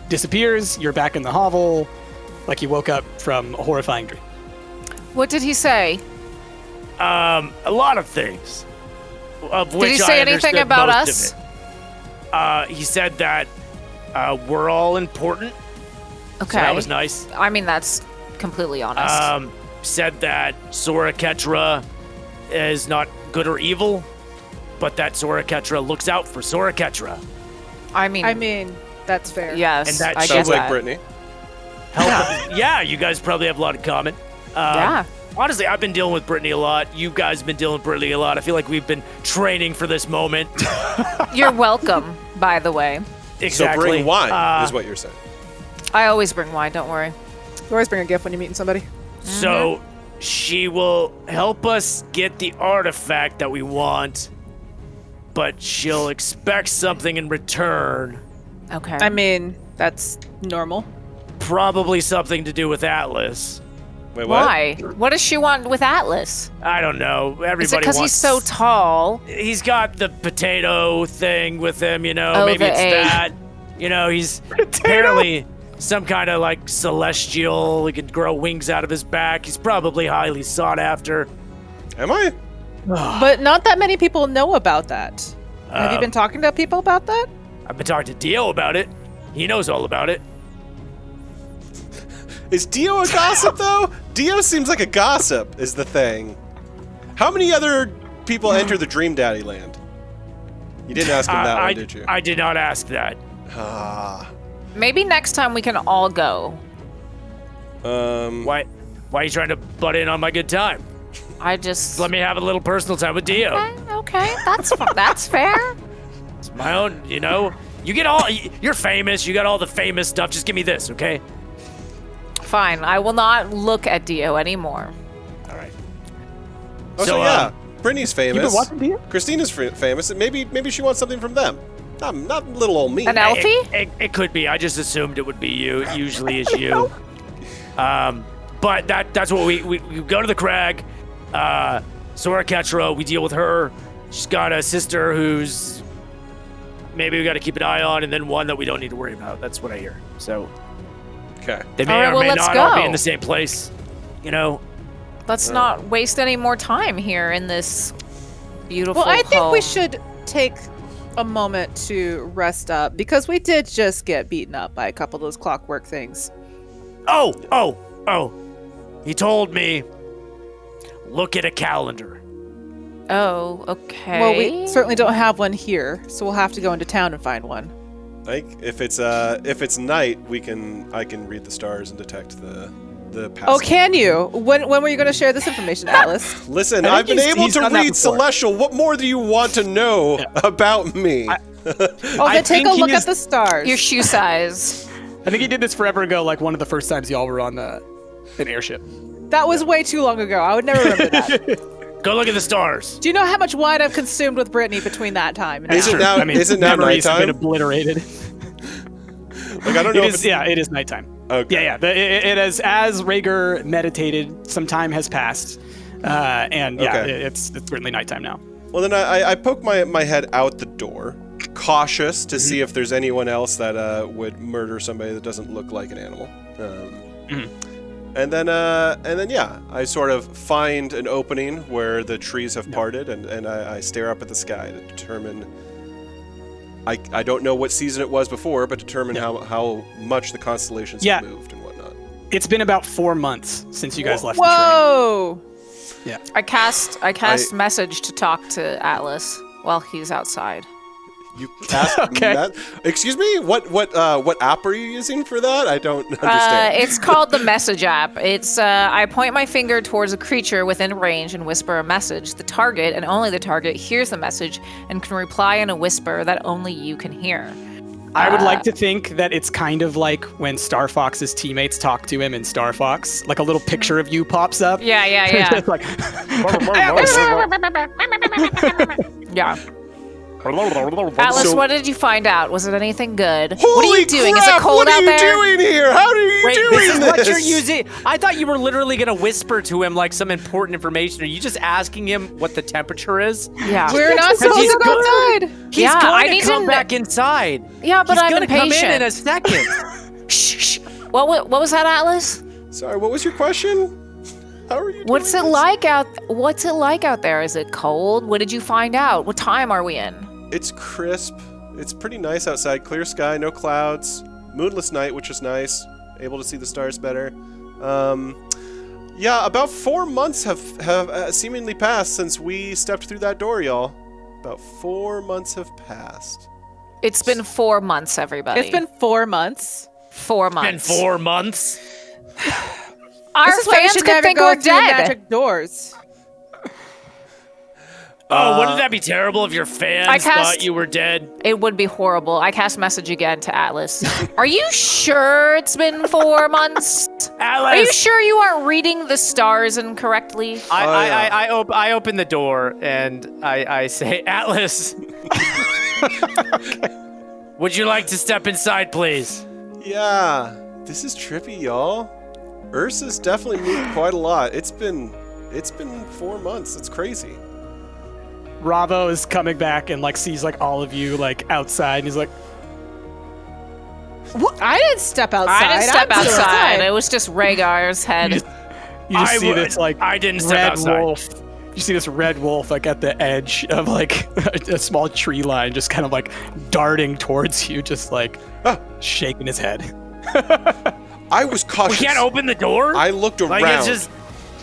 Speaker 2: disappears. You're back in the hovel, like you woke up from a horrifying dream.
Speaker 3: What did he say?
Speaker 6: A lot of things. Of which
Speaker 3: Did he say
Speaker 6: I
Speaker 3: anything
Speaker 6: understood
Speaker 3: about
Speaker 6: most
Speaker 3: us?
Speaker 6: of it. He said that we're all important.
Speaker 3: Okay.
Speaker 6: So that was nice.
Speaker 3: I mean, that's completely honest.
Speaker 6: Said that Sora Ketra is not good or evil, but that Sora Ketra looks out for Sora Ketra.
Speaker 3: I mean,
Speaker 4: that's fair.
Speaker 3: yes,
Speaker 6: And that
Speaker 3: I
Speaker 5: Sounds
Speaker 3: get
Speaker 5: like
Speaker 3: that.
Speaker 5: Brittany.
Speaker 6: Yeah, you guys probably have a lot in common.
Speaker 3: Yeah.
Speaker 6: Honestly, I've been dealing with Brittany a lot. You guys have been dealing with Brittany a lot. I feel like we've been training for this moment.
Speaker 3: You're welcome, by the way.
Speaker 6: Exactly.
Speaker 5: So bring wine, is what you're saying.
Speaker 3: I always bring wine, don't worry.
Speaker 4: You always bring a gift when you're meeting somebody.
Speaker 6: So she will help us get the artifact that we want, but she'll expect something in return.
Speaker 3: Okay.
Speaker 4: I mean, that's normal.
Speaker 6: Probably something to do with Atlas.
Speaker 5: Wait, what?
Speaker 3: Why? What does she want with Atlas?
Speaker 6: I don't know. Everybody
Speaker 3: Is it because
Speaker 6: wants...
Speaker 3: he's so tall?
Speaker 6: He's got the potato thing with him, you know.
Speaker 3: Oh,
Speaker 6: Maybe
Speaker 3: the
Speaker 6: it's
Speaker 3: egg.
Speaker 6: that. You know, he's apparently some kind of like celestial. He can grow wings out of his back. He's probably highly sought after.
Speaker 5: Am I?
Speaker 4: But not that many people know about that. Have you been talking to people about that?
Speaker 6: I've been talking to Dio about it. He knows all about it.
Speaker 5: Is Dio a gossip, though? Dio seems like a gossip, is the thing. How many other people enter the Dream Daddy land? You didn't ask him that one, did you?
Speaker 6: I did not ask that.
Speaker 3: Maybe next time we can all go.
Speaker 6: Why are you trying to butt in on my good time?
Speaker 3: I just...
Speaker 6: Let me have a little personal time with Dio.
Speaker 3: Okay, that's fair.
Speaker 6: It's my own, you know. You get all... You're famous. You got all the famous stuff. Just give me this, okay?
Speaker 3: Fine, I will not look at Dio anymore.
Speaker 6: All right.
Speaker 5: Oh, so yeah, Brittany's famous.
Speaker 2: You been watching Dio?
Speaker 5: Christina's famous, and maybe she wants something from them. Not little old me.
Speaker 3: An Elfie?
Speaker 6: It could be. I just assumed it would be you. It usually is you. But that's what we go to the CRAG. Sora Ketra, we deal with her. She's got a sister who's maybe we got to keep an eye on, and then one that we don't need to worry about. That's what I hear. So
Speaker 5: Okay.
Speaker 6: they may
Speaker 3: All right,
Speaker 6: or
Speaker 3: well,
Speaker 6: may
Speaker 3: let's
Speaker 6: not all be
Speaker 3: go.
Speaker 6: in the same place. You know.
Speaker 3: Let's not waste any more time here in this beautiful
Speaker 4: Well, I think we
Speaker 3: home.
Speaker 4: should take a moment to rest up because we did just get beaten up by a couple of those clockwork things.
Speaker 6: Oh. He told me, look at a calendar.
Speaker 3: Oh, okay.
Speaker 4: Well, we certainly don't have one here, so we'll have to go into town and find one.
Speaker 5: I think if it's night, I can read the stars and detect the past.
Speaker 4: Oh, can you? When were you going to share this information, Atlas?
Speaker 5: Listen,
Speaker 2: I
Speaker 5: I've
Speaker 2: think
Speaker 5: been
Speaker 2: he's-
Speaker 5: able
Speaker 2: he's
Speaker 5: to
Speaker 2: done that
Speaker 5: read
Speaker 2: before.
Speaker 5: Celestial. What more do you want to know about me?
Speaker 4: Oh,
Speaker 2: I
Speaker 4: then take
Speaker 2: think
Speaker 4: a
Speaker 2: he
Speaker 4: look
Speaker 2: is-
Speaker 4: at the stars.
Speaker 3: Your shoe size.
Speaker 2: I think he did this forever ago, like one of the first times y'all were on an airship.
Speaker 4: That was way too long ago. I would never remember that.
Speaker 6: Go look at the stars.
Speaker 4: Do you know how much wine I've consumed with Brittany between that time? and
Speaker 5: Is it
Speaker 4: now?
Speaker 5: now? Is it now
Speaker 2: memories have been
Speaker 5: nighttime?
Speaker 2: obliterated.
Speaker 5: Like I don't know
Speaker 2: It
Speaker 5: if
Speaker 2: is,
Speaker 5: it's
Speaker 2: it is nighttime.
Speaker 5: Okay.
Speaker 2: Yeah. It is as Rhaegar meditated. Some time has passed, and yeah,
Speaker 5: Okay.
Speaker 2: it's certainly nighttime now.
Speaker 5: Well, then I poke my head out the door, cautious to see if there's anyone else that would murder somebody that doesn't look like an animal. And then yeah, I sort of find an opening where the trees have parted, and I stare up at the sky to determine. I don't know what season it was before, but determine how much the constellations have moved and whatnot.
Speaker 2: It's been about 4 months since you guys left the
Speaker 4: Whoa!
Speaker 3: I cast message to talk to Atlas while he's outside.
Speaker 5: You cast
Speaker 2: Okay.
Speaker 5: that? Excuse me? What app are you using for that? I don't understand.
Speaker 3: It's called the message app. It's I point my finger towards a creature within range and whisper a message. The target, and only the target, hears the message and can reply in a whisper that only you can hear.
Speaker 2: I would like to think that it's kind of like when Star Fox's teammates talk to him in Star Fox. Like a little picture of you pops up.
Speaker 3: Yeah.
Speaker 2: It's like,
Speaker 3: Yeah. Atlas, what did you find out? Was it anything good?
Speaker 5: Holy
Speaker 3: what are you doing?
Speaker 5: crap,
Speaker 3: Is it cold
Speaker 5: what
Speaker 3: out
Speaker 5: are you
Speaker 3: there?
Speaker 5: doing here? How are you
Speaker 6: Wait,
Speaker 5: doing
Speaker 6: this is
Speaker 5: this?
Speaker 6: what you're using. I thought you were literally gonna whisper to him like some important information. Are you just asking him what the temperature is?
Speaker 3: Yeah.
Speaker 4: We're not supposed
Speaker 6: he's
Speaker 4: to go
Speaker 6: good.
Speaker 4: outside.
Speaker 6: He's
Speaker 3: Yeah, I
Speaker 6: going
Speaker 3: need
Speaker 6: to
Speaker 3: to
Speaker 6: come
Speaker 3: kn-
Speaker 6: back inside.
Speaker 3: Yeah, but
Speaker 6: He's
Speaker 3: I'm
Speaker 6: gonna come
Speaker 3: impatient.
Speaker 6: in a second.
Speaker 3: Shh, shh. What was that, Atlas?
Speaker 5: Sorry, what was your question? How are you
Speaker 3: What's
Speaker 5: doing
Speaker 3: it
Speaker 5: this?
Speaker 3: like out? What's it like out there? Is it cold? What did you find out? What time are we in?
Speaker 5: It's crisp. It's pretty nice outside. Clear sky, no clouds. Moonless night, which is nice. Able to see the stars better. Yeah, about 4 months have seemingly passed since we stepped through that door, y'all. About 4 months have passed.
Speaker 3: It's been 4 months, everybody.
Speaker 4: It's been 4 months.
Speaker 3: 4
Speaker 6: Been
Speaker 3: months.
Speaker 6: 4 months.
Speaker 3: Our
Speaker 4: This is why we
Speaker 3: fans
Speaker 4: should
Speaker 3: could
Speaker 4: never
Speaker 3: think
Speaker 4: go
Speaker 3: we're
Speaker 4: through
Speaker 3: dead.
Speaker 4: magic doors.
Speaker 6: Oh, wouldn't that be terrible if your fans
Speaker 3: I cast-
Speaker 6: thought you were dead?
Speaker 3: It would be horrible. I cast message again to Atlas. Are you sure it's been 4 months?
Speaker 6: Atlas,
Speaker 3: Are you sure you aren't reading the stars incorrectly?
Speaker 6: I open the door and I say, Atlas, would you like to step inside, please?
Speaker 5: Yeah, this is trippy, y'all. Ursa's definitely moved quite a lot. It's been 4 months. It's crazy.
Speaker 2: Ravo is coming back and like sees like all of you like outside, and he's like,
Speaker 4: What? I didn't step outside.
Speaker 3: I didn't step
Speaker 4: I'm still
Speaker 3: outside. It was just Rhaegar's head.
Speaker 2: you just see this like
Speaker 6: I didn't step
Speaker 2: red
Speaker 6: outside.
Speaker 2: wolf. You see this red wolf like at the edge of like a small tree line, just kind of like darting towards you, just like shaking his head.
Speaker 5: I was
Speaker 6: We
Speaker 5: cautious.
Speaker 6: can't open the door?
Speaker 5: I looked around.
Speaker 6: Like, it's just...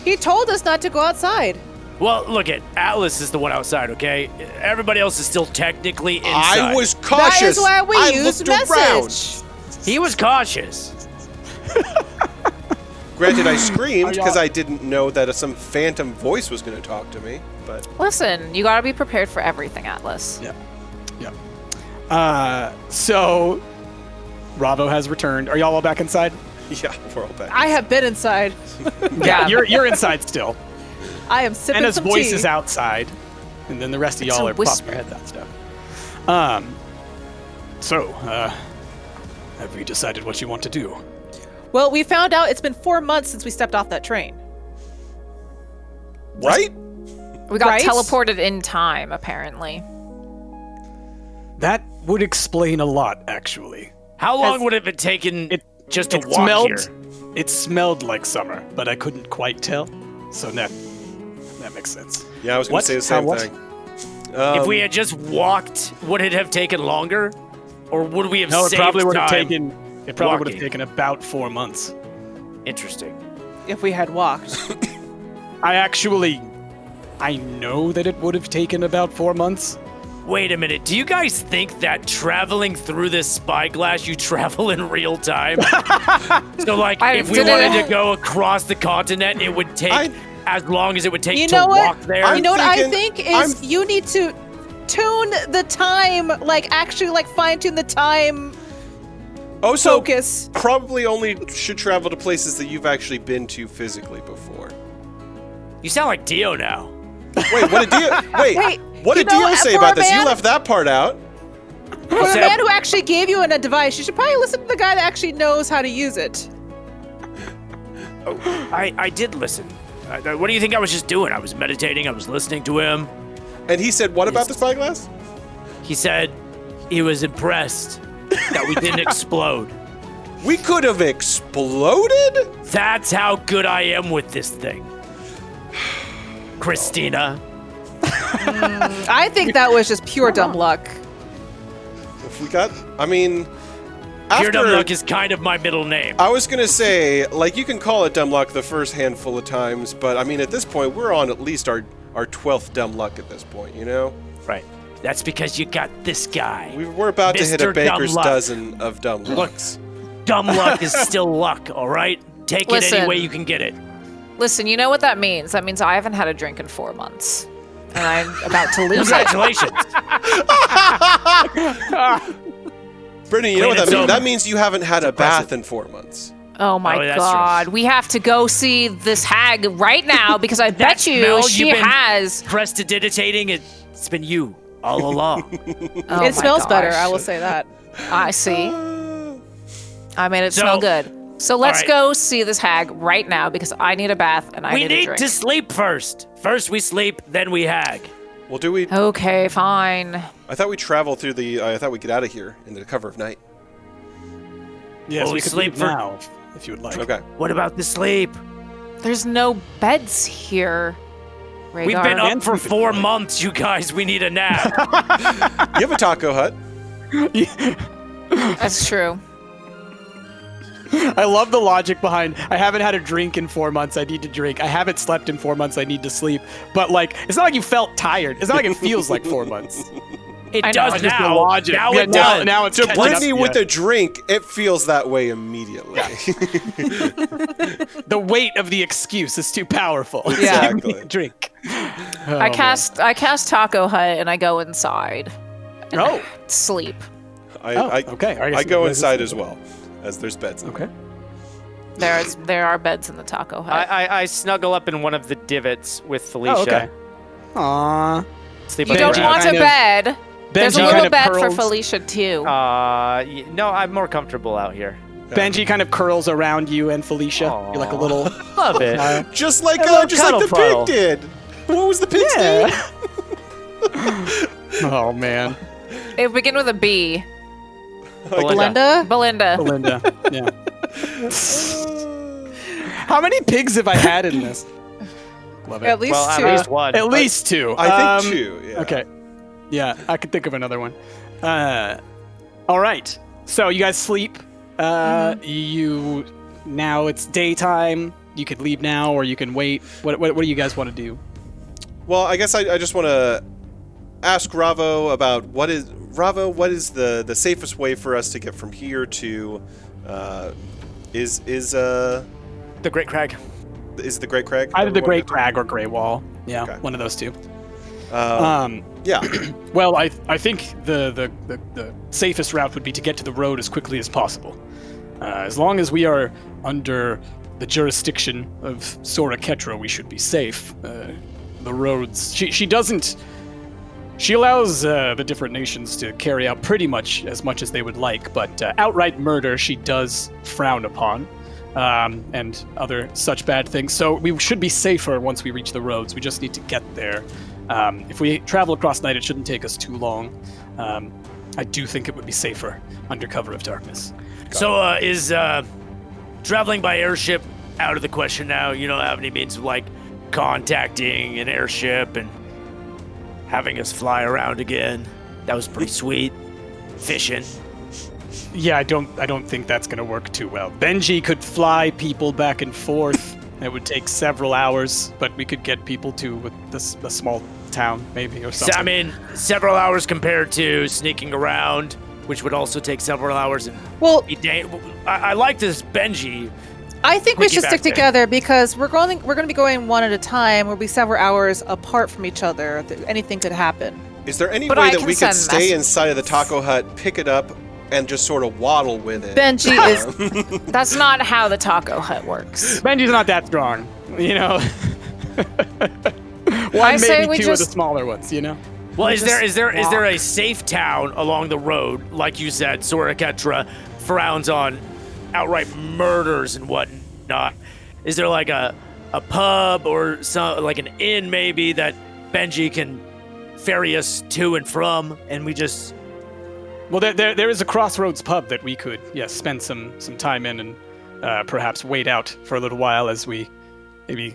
Speaker 4: He told us not to go outside.
Speaker 6: Well, look at Atlas is the one outside, okay? Everybody else is still technically inside.
Speaker 5: I was cautious.
Speaker 4: That is why we
Speaker 5: I
Speaker 4: use
Speaker 5: looked
Speaker 4: message.
Speaker 5: around.
Speaker 6: He was cautious.
Speaker 5: Granted, I screamed because
Speaker 2: y'all-
Speaker 5: I didn't know that some phantom voice was going to talk to me. But
Speaker 3: Listen, you gotta be prepared for everything, Atlas.
Speaker 2: Yeah. So Ravo has returned. Are y'all all back inside?
Speaker 5: yeah, we're all back.
Speaker 4: I have been inside.
Speaker 3: Yeah.
Speaker 2: You're inside still.
Speaker 4: I am sipping
Speaker 2: Anna's
Speaker 4: some
Speaker 2: voice
Speaker 4: tea.
Speaker 2: is outside, and then the rest of
Speaker 3: It's
Speaker 2: y'all
Speaker 3: a
Speaker 2: are popping
Speaker 3: whisper.
Speaker 2: your heads out stuff. So, have we decided what you want to do?
Speaker 4: Well, we found out it's been 4 months since we stepped off that train.
Speaker 5: Right?
Speaker 3: We got
Speaker 4: Right?
Speaker 3: teleported in time, apparently.
Speaker 2: That would explain a lot, actually.
Speaker 6: How long would it have taken just to
Speaker 2: It
Speaker 6: walk
Speaker 2: smelled.
Speaker 6: here?
Speaker 2: It smelled like summer, but I couldn't quite tell. So that makes sense.
Speaker 5: Yeah, I was going
Speaker 2: What?
Speaker 5: to say the same
Speaker 2: How what?
Speaker 5: thing.
Speaker 6: If we had just walked, would it have taken longer? Or would we have
Speaker 2: No, it
Speaker 6: saved
Speaker 2: probably would have
Speaker 6: time?
Speaker 2: taken. It probably would have
Speaker 6: walking.
Speaker 2: taken about 4 months.
Speaker 6: Interesting.
Speaker 4: If we had walked.
Speaker 2: I know that it would have taken about 4 months.
Speaker 6: Wait a minute. Do you guys think that traveling through this spyglass, you travel in real time? So, like, if we
Speaker 3: didn't-
Speaker 6: wanted to go across the continent, it would take as long as it would take
Speaker 4: You
Speaker 6: to
Speaker 4: know what?
Speaker 6: walk there?
Speaker 4: You know what I
Speaker 5: thinking-
Speaker 4: think is you need to tune the time, like actually like fine tune the time
Speaker 5: Oh, so
Speaker 4: focus.
Speaker 5: probably only should travel to places that you've actually been to physically before.
Speaker 6: You sound like Dio now.
Speaker 5: Wait, what did Dio? Wait, what
Speaker 4: you
Speaker 5: did
Speaker 4: know,
Speaker 5: Dio say
Speaker 4: for
Speaker 5: about
Speaker 4: a
Speaker 5: this? You
Speaker 4: man-
Speaker 5: left that part out.
Speaker 4: For
Speaker 6: What's
Speaker 4: the
Speaker 6: that?
Speaker 4: man who actually gave you a device, you should probably listen to the guy that actually knows how to use it.
Speaker 6: I did listen. What do you think I was just doing? I was meditating. I was listening to him.
Speaker 5: And he said, what about the spyglass?
Speaker 6: He said he was impressed that we didn't explode.
Speaker 5: We could have exploded?
Speaker 6: That's how good I am with this thing. Christina.
Speaker 4: I think that was just pure dumb luck.
Speaker 5: If we got, I mean,
Speaker 6: Pure dumb
Speaker 5: after,
Speaker 6: luck is kind of my middle name.
Speaker 5: I was going to say, like, you can call it dumb luck the first handful of times, but I mean, at this point, we're on at least our 12th dumb luck at this point, you know?
Speaker 6: Right. That's because you got this guy.
Speaker 5: We're about to hit a
Speaker 6: Mr. Dumb
Speaker 5: baker's
Speaker 6: Luck.
Speaker 5: dozen of dumb lucks.
Speaker 6: Dumb luck is still luck, all right? Take it
Speaker 3: Listen.
Speaker 6: any way you can get it.
Speaker 3: Listen, you know what that means? That means I haven't had a drink in 4 months. And I'm about to lose it.
Speaker 6: Congratulations.
Speaker 5: Brittany, you know what
Speaker 6: Clean
Speaker 5: that
Speaker 6: and
Speaker 5: means?
Speaker 6: sober.
Speaker 5: That means you haven't had a bath in 4 months.
Speaker 3: Oh my
Speaker 6: Oh, that's
Speaker 3: god. We have to go see this hag right now because I bet you
Speaker 6: smell
Speaker 3: she
Speaker 6: you've been
Speaker 3: has.
Speaker 6: Prestidigitating, it's been you. all along.
Speaker 3: Oh
Speaker 4: It
Speaker 3: my
Speaker 4: smells better,
Speaker 3: gosh.
Speaker 4: I will say that.
Speaker 3: I see. I made it
Speaker 6: So-
Speaker 3: smell good. So let's
Speaker 6: right.
Speaker 3: go see this hag right now because I need a bath and I
Speaker 6: We
Speaker 3: need a
Speaker 6: need
Speaker 3: drink.
Speaker 6: to sleep first. First we sleep, then we hag.
Speaker 5: Well, do we?
Speaker 3: Okay, fine.
Speaker 5: I thought we travel through the. I thought we get out of here into the cover of night.
Speaker 2: Yes,
Speaker 6: Well,
Speaker 2: we could
Speaker 6: sleep
Speaker 2: leave
Speaker 6: for-
Speaker 2: now if you would like.
Speaker 5: Okay.
Speaker 6: What about the sleep?
Speaker 3: There's no beds here. Rhaegar.
Speaker 6: We've been up
Speaker 2: And
Speaker 6: for
Speaker 2: sleep
Speaker 6: 4
Speaker 2: is
Speaker 6: months, you guys. We need a nap.
Speaker 5: You have a taco hut.
Speaker 3: That's true.
Speaker 2: I love the logic behind I haven't had a drink in 4 months, I need to drink. I haven't slept in 4 months, I need to sleep. But like, it's not like you felt tired. It's not like it feels like 4 months.
Speaker 6: It
Speaker 3: I know.
Speaker 6: does
Speaker 3: It's
Speaker 2: just the
Speaker 6: now.
Speaker 2: logic.
Speaker 6: Now
Speaker 2: Yeah,
Speaker 6: it does.
Speaker 2: now it's
Speaker 5: To
Speaker 2: catching up,
Speaker 5: Brittany with
Speaker 2: yeah.
Speaker 5: a drink, it feels that way immediately.
Speaker 2: The weight of the excuse is too powerful.
Speaker 3: Yeah.
Speaker 2: Give me a drink.
Speaker 3: I cast Taco Hut and I go inside. And
Speaker 2: Oh.
Speaker 3: sleep.
Speaker 2: Okay.
Speaker 5: I go inside as well, as there's beds. In
Speaker 2: Okay.
Speaker 3: There are beds in the Taco Hut.
Speaker 6: I snuggle up in one of the divots with Felicia.
Speaker 2: Oh, okay. Aww.
Speaker 6: Sleep
Speaker 3: you
Speaker 6: on
Speaker 3: don't
Speaker 6: the
Speaker 3: want
Speaker 6: ground.
Speaker 3: a bed. There's a
Speaker 2: Benji
Speaker 3: little
Speaker 2: kind of
Speaker 3: bed for
Speaker 2: curls-
Speaker 3: Felicia too.
Speaker 6: No, I'm more comfortable out here.
Speaker 2: Benji kind of curls around you and Felicia.
Speaker 6: Aw.
Speaker 2: You're like a little.
Speaker 6: Love it.
Speaker 5: Just like
Speaker 6: little
Speaker 5: the
Speaker 6: cuddle
Speaker 5: pig
Speaker 6: puddle.
Speaker 5: did. What was the pig's name?
Speaker 2: Oh man.
Speaker 3: It would begin with a B.
Speaker 4: Belinda?
Speaker 3: Belinda.
Speaker 2: Belinda. Yeah. How many pigs have I had in this? Love it.
Speaker 4: At least
Speaker 6: Well,
Speaker 4: two.
Speaker 6: at least one.
Speaker 2: At least two.
Speaker 5: I think 2. Yeah.
Speaker 2: Okay. Yeah, I could think of another one. All right. So you guys sleep. You now it's daytime. You could leave now, or you can wait. What do you guys want to do?
Speaker 5: Well, I guess I just want to ask Ravo about what is the safest way for us to get from here to
Speaker 6: The Great Crag.
Speaker 5: is the Great Crag?
Speaker 2: Either the
Speaker 5: Everyone
Speaker 2: Great
Speaker 5: have to-
Speaker 2: Crag or Grey Wall. Yeah,
Speaker 5: Okay.
Speaker 2: one of those two.
Speaker 5: Yeah.
Speaker 2: Well, I think the safest route would be to get to the road as quickly as possible. As long as we are under the jurisdiction of Sora Kell, we should be safe. The roads. She doesn't. She allows the different nations to carry out pretty much as they would like, but outright murder she does frown upon, and other such bad things. So we should be safer once we reach the roads. We just need to get there. If we travel across night, it shouldn't take us too long. I do think it would be safer under cover of darkness.
Speaker 6: So, is traveling by airship out of the question now? You don't have any means of like contacting an airship and having us fly around again? That was pretty sweet. Fishing.
Speaker 2: Yeah, I don't think that's gonna work too well. Benji could fly people back and forth. It would take several hours, but we could get people to a small town, maybe, or something.
Speaker 6: So, I mean, several hours compared to sneaking around, which would also take several hours. And
Speaker 4: Well,
Speaker 6: I like this Benji.
Speaker 4: I think we
Speaker 6: Sneaky
Speaker 4: should
Speaker 6: back
Speaker 4: stick
Speaker 6: there.
Speaker 4: together because we're going to be going one at a time. We'll be several hours apart from each other. Anything could happen.
Speaker 5: Is there any
Speaker 3: But
Speaker 5: way
Speaker 3: I
Speaker 5: that
Speaker 3: can
Speaker 5: we could
Speaker 3: send
Speaker 5: stay
Speaker 3: messages.
Speaker 5: inside of the taco hut, pick it up, and just sort of waddle with it?
Speaker 4: Benji is
Speaker 3: That's not how the Taco Hut works.
Speaker 2: Benji's not that strong, you know.
Speaker 3: I
Speaker 2: One,
Speaker 3: say
Speaker 2: maybe
Speaker 3: we
Speaker 2: two of the
Speaker 3: just-
Speaker 2: smaller ones, you know.
Speaker 6: Well, is there
Speaker 3: walk.
Speaker 6: a safe town along the road? Like you said, Sora Kell frowns on outright murders and whatnot. Is there like a pub or some like an inn maybe that Benji can ferry us to and from, and we just
Speaker 2: Well, there is a Crossroads pub that we could, spend some time in and perhaps wait out for a little while as we maybe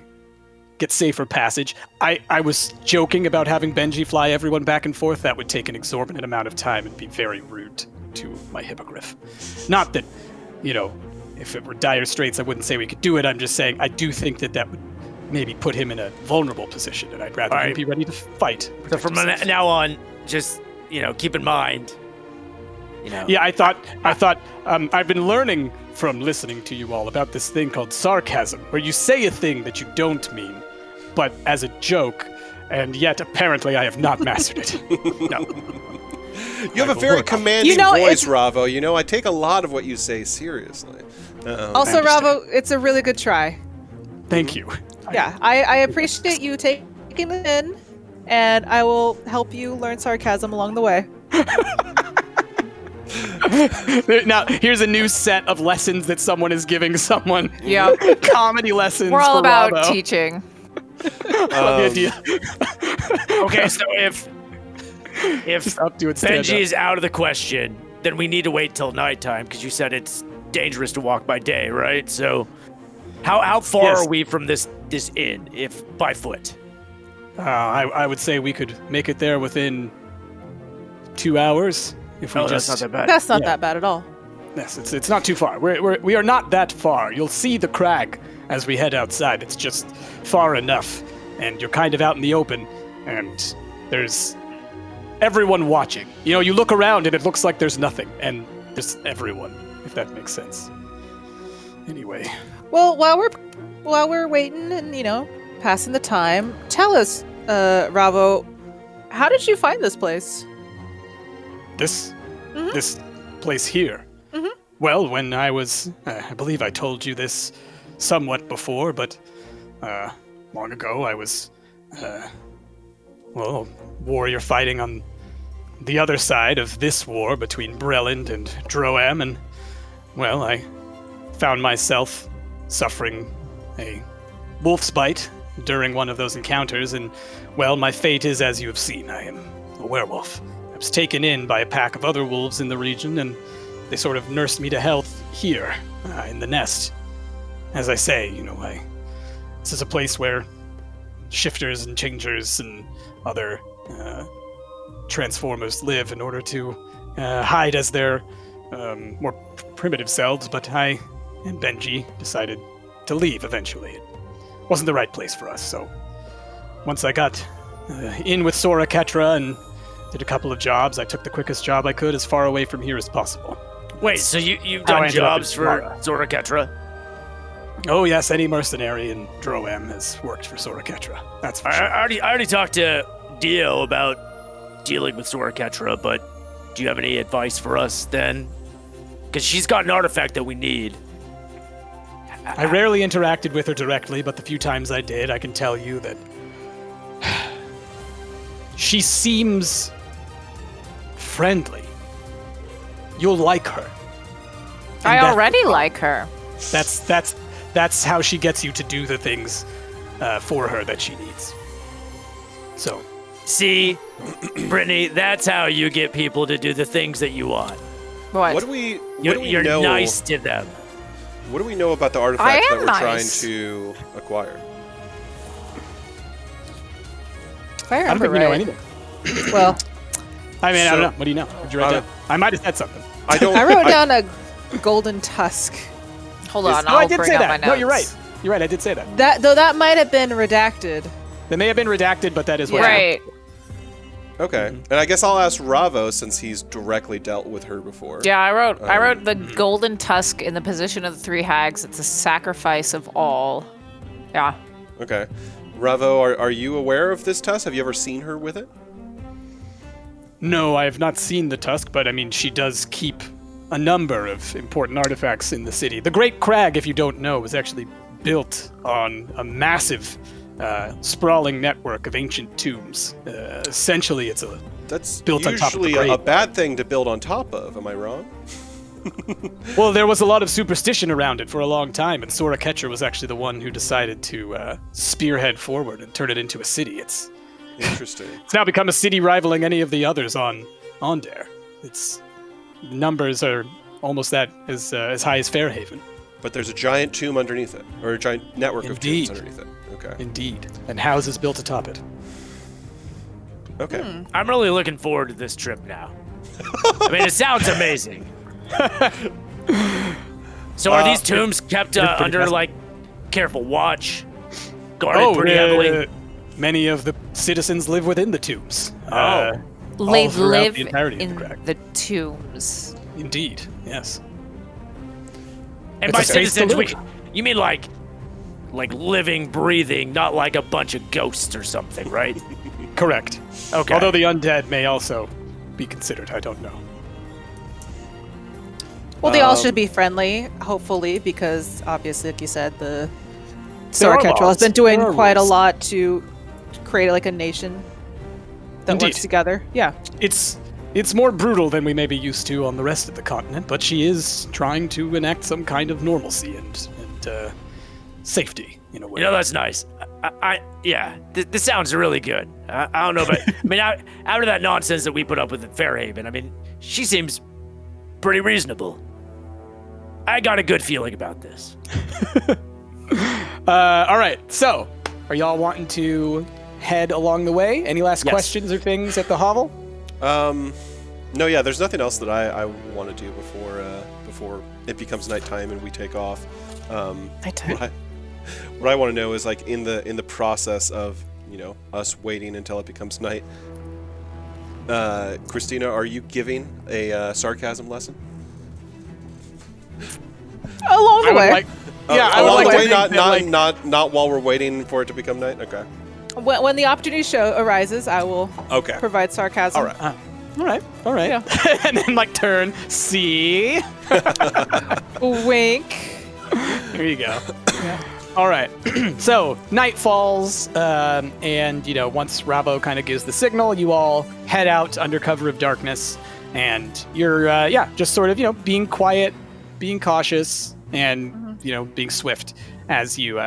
Speaker 2: get safer passage. I was joking about having Benji fly everyone back and forth. That would take an exorbitant amount of time and be very rude to my hippogriff. Not that, if it were dire straits, I wouldn't say we could do it. I'm just saying I do think that would maybe put him in a vulnerable position, and I'd rather him
Speaker 6: Alright.
Speaker 2: be ready to fight.
Speaker 6: so
Speaker 2: protect
Speaker 6: from
Speaker 2: himself.
Speaker 6: now on, just keep in mind.
Speaker 2: Yeah, I thought I've been learning from listening to you all about this thing called sarcasm, where you say a thing that you don't mean, but as a joke, and yet apparently I have not mastered it. No.
Speaker 5: You have a very
Speaker 2: work on it.
Speaker 5: commanding
Speaker 4: it's-
Speaker 5: voice, Ravo. I take a lot of what you say seriously.
Speaker 4: also,
Speaker 2: understand.
Speaker 4: Ravo. It's a really good try.
Speaker 2: Thank you.
Speaker 4: Yeah, I appreciate you taking it in. and I will help you learn sarcasm along the way.
Speaker 2: Now, here's a new set of lessons that someone is giving someone.
Speaker 3: Yep.
Speaker 2: Comedy lessons.
Speaker 3: We're all
Speaker 2: for
Speaker 3: about
Speaker 2: Rabo.
Speaker 3: teaching.
Speaker 2: Love the idea.
Speaker 6: Okay, so if
Speaker 2: Up to it, stand
Speaker 6: Benji
Speaker 2: up.
Speaker 6: is out of the question, then we need to wait till nighttime because you said it's dangerous to walk by day, right? So, how far
Speaker 2: Yes.
Speaker 6: are we from this inn, if by foot?
Speaker 2: I would say we could make it there within 2 hours if we
Speaker 6: Oh,
Speaker 2: just.
Speaker 6: that's not that bad.
Speaker 4: That's not
Speaker 2: Yeah.
Speaker 4: that bad at all.
Speaker 2: Yes, it's not too far. We are not that far. You'll see the crag as we head outside. It's just far enough, and you're kind of out in the open, and there's everyone watching. You know, you look around and it looks like there's nothing, and there's everyone, if that makes sense. Anyway,
Speaker 4: Well, while we're waiting and passing the time, tell us, Ravo, how did you find this place?
Speaker 2: this
Speaker 4: Mhm.
Speaker 2: this place here.
Speaker 4: Mhm.
Speaker 2: Well, when I was, I believe I told you this somewhat before, but long ago I was, a warrior fighting on the other side of this war between Breland and Droam, and, well, I found myself suffering a wolf's bite during one of those encounters, and, well, my fate is as you have seen. I am a werewolf. I was taken in by a pack of other wolves in the region, and they sort of nursed me to health here, in the nest. As I say, this is a place where shifters and changers and other transformers live in order to hide as their more primitive selves, but I and Benji decided to leave eventually. It wasn't the right place for us, so once I got in with Sora Kell and did a couple of jobs, I took the quickest job I could as far away from here as possible.
Speaker 6: Wait, so you've
Speaker 2: how I
Speaker 6: done
Speaker 2: ended up in
Speaker 6: jobs for
Speaker 2: Sora.
Speaker 6: Sora Kell?
Speaker 2: Oh yes, any mercenary in Droam has worked for Sora Kell. That's for sure.
Speaker 6: I already talked to Dio about dealing with Sora Kell, but do you have any advice for us then? Because she's got an artifact that we need.
Speaker 2: I rarely interacted with her directly, but the few times I did, I can tell you that she seems friendly. You'll like her.
Speaker 3: I
Speaker 2: And
Speaker 3: already like her.
Speaker 2: That's how she gets you to do the things for her that she needs. So,
Speaker 6: See, Brittany, that's how you get people to do the things that you want.
Speaker 3: What?
Speaker 5: What do we
Speaker 6: You're
Speaker 5: know?
Speaker 6: nice to them.
Speaker 5: What do we know about the artifact that
Speaker 3: am
Speaker 5: we're trying
Speaker 3: nice.
Speaker 5: to acquire?
Speaker 4: If I
Speaker 2: I don't
Speaker 4: remember
Speaker 2: think we know
Speaker 4: right.
Speaker 2: anything.
Speaker 4: Well,
Speaker 2: I mean, I
Speaker 5: So-
Speaker 2: don't know. What do you know? What'd you write down? I might have said something.
Speaker 5: I don't.
Speaker 4: I wrote down a golden tusk.
Speaker 3: Hold on,
Speaker 2: No, I
Speaker 3: I'll
Speaker 2: did
Speaker 3: bring
Speaker 2: say
Speaker 3: up my
Speaker 2: that.
Speaker 3: notes.
Speaker 2: No, you're right. You're right. I did say that.
Speaker 4: That might have been redacted.
Speaker 2: They may have been redacted, but that is what.
Speaker 3: Right.
Speaker 5: Okay, and I guess I'll ask Ravo since he's directly dealt with her before.
Speaker 3: Yeah, I wrote the golden tusk in the position of the three hags. It's a sacrifice of all. Yeah.
Speaker 5: Okay, Ravo, are you aware of this tusk? Have you ever seen her with it?
Speaker 2: No, I have not seen the tusk, but I mean, she does keep a number of important artifacts in the city. The Great Crag, if you don't know, was actually built on a massive, sprawling network of ancient tombs. Essentially, it's a
Speaker 5: That's
Speaker 2: Built on top of the
Speaker 5: usually a
Speaker 2: grave.
Speaker 5: bad thing to build on top of. Am I wrong?
Speaker 2: well, there was a lot of superstition around it for a long time, and Sora Kell was actually the one who decided to spearhead forward and turn it into a city. It's
Speaker 5: Interesting.
Speaker 2: now become a city rivaling any of the others on there. Its numbers are almost that as high as Fairhaven.
Speaker 5: But there's a giant tomb underneath it, or a giant network of
Speaker 2: Indeed.
Speaker 5: tombs underneath it. Okay.
Speaker 2: Indeed, and houses built atop it.
Speaker 5: Okay.
Speaker 6: I'm really looking forward to this trip now. I mean, it sounds amazing. So are these tombs kept
Speaker 2: pretty
Speaker 6: under
Speaker 2: fast.
Speaker 6: like careful watch, guarded pretty heavily?
Speaker 2: Many of the citizens live within the tombs.
Speaker 6: Oh.
Speaker 2: all
Speaker 3: They
Speaker 2: throughout
Speaker 3: live
Speaker 2: the entirety of
Speaker 3: in
Speaker 2: the Crag.
Speaker 3: the tombs.
Speaker 2: Indeed, yes.
Speaker 6: And
Speaker 2: It's
Speaker 6: by
Speaker 2: a space to
Speaker 6: citizens,
Speaker 2: live.
Speaker 6: you mean like living, breathing, not like a bunch of ghosts or something, right?
Speaker 2: Correct.
Speaker 6: Okay.
Speaker 2: Although the undead may also be considered, I don't know.
Speaker 4: Well, they all should be friendly, hopefully, because obviously, like you said, the Sora
Speaker 2: are
Speaker 4: Kell has
Speaker 2: laws.
Speaker 4: been doing
Speaker 2: There are
Speaker 4: quite a
Speaker 2: rules.
Speaker 4: lot to create like a nation that
Speaker 2: Indeed.
Speaker 4: works together. Yeah.
Speaker 2: It's more brutal than we may be used to on the rest of the continent, but she is trying to enact some kind of normalcy and safety in a way.
Speaker 6: You know, that's nice. This sounds really good. I don't know, but I mean, out of that nonsense that we put up with at Fairhaven, I mean, she seems pretty reasonable. I got a good feeling about this.
Speaker 2: All right, so are y'all wanting to head along the way? Any last
Speaker 6: Yes.
Speaker 2: questions or things at the hovel?
Speaker 5: No, yeah, there's nothing else that I want to do before it becomes nighttime and we take off.
Speaker 4: Nighttime.
Speaker 5: What I want to know is, like, in the process of, you know, us waiting until it becomes night, Christina, are you giving a sarcasm lesson?
Speaker 4: Along the way.
Speaker 5: Along the way,
Speaker 2: think
Speaker 5: not while we're waiting for it to become night. Okay.
Speaker 4: When the opportunity arises, I will provide sarcasm.
Speaker 5: All right.
Speaker 2: All right.
Speaker 4: Yeah.
Speaker 2: And then turn, see?
Speaker 4: Wink.
Speaker 2: There you go. All right. So night falls, and once Rabo kind of gives the signal, you all head out under cover of darkness, and you're just sort of being quiet, being cautious, and being swift as you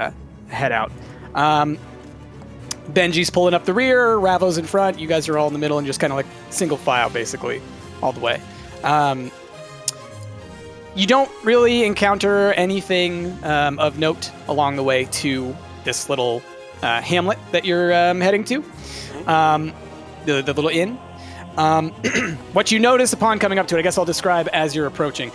Speaker 2: head out. Benji's pulling up the rear, Ravo's in front. You guys are all in the middle and just kind of like single file, basically, all the way. You don't really encounter anything of note along the way to this little hamlet that you're heading to, the little inn. What you notice upon coming up to it, I guess I'll describe as you're approaching.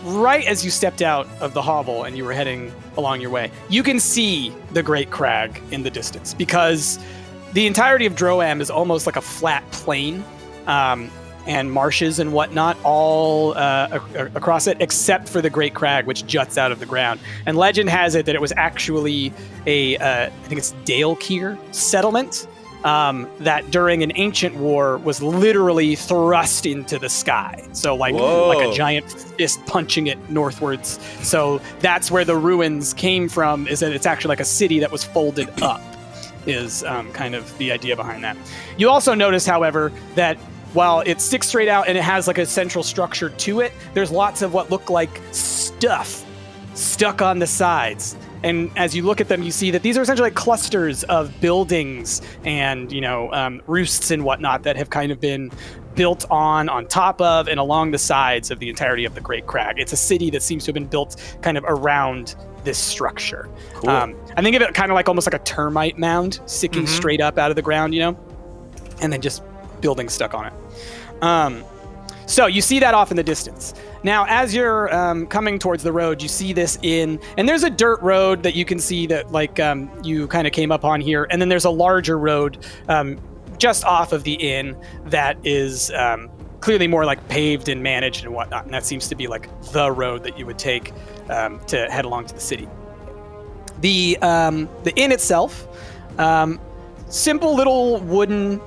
Speaker 2: Right as you stepped out of the hovel and you were heading along your way, you can see the Great Crag in the distance because the entirety of Droam is almost like a flat plain, and marshes and whatnot all across it, except for the Great Crag, which juts out of the ground. And legend has it that it was actually I think it's Dalekeer settlement, that during an ancient war was literally thrust into the sky. So like a giant fist punching it northwards. So that's where the ruins came from, is that it's actually like a city that was folded up, is kind of the idea behind that. You also notice, however, that while it sticks straight out and it has like a central structure to it, there's lots of what look like stuff stuck on the sides. And as you look at them, you see that these are essentially like clusters of buildings and, roosts and whatnot that have kind of been built on top of and along the sides of the entirety of the Great Crag. It's a city that seems to have been built kind of around this structure.
Speaker 5: Cool.
Speaker 2: I think of it kind of like almost like a termite mound sticking straight up out of the ground, and then just buildings stuck on it. So you see that off in the distance. Now, as you're coming towards the road, you see this inn, and there's a dirt road that you can see that you kind of came up on here, and then there's a larger road just off of the inn that is clearly more like paved and managed and whatnot, and that seems to be like the road that you would take to head along to the city. The inn itself, simple little wooden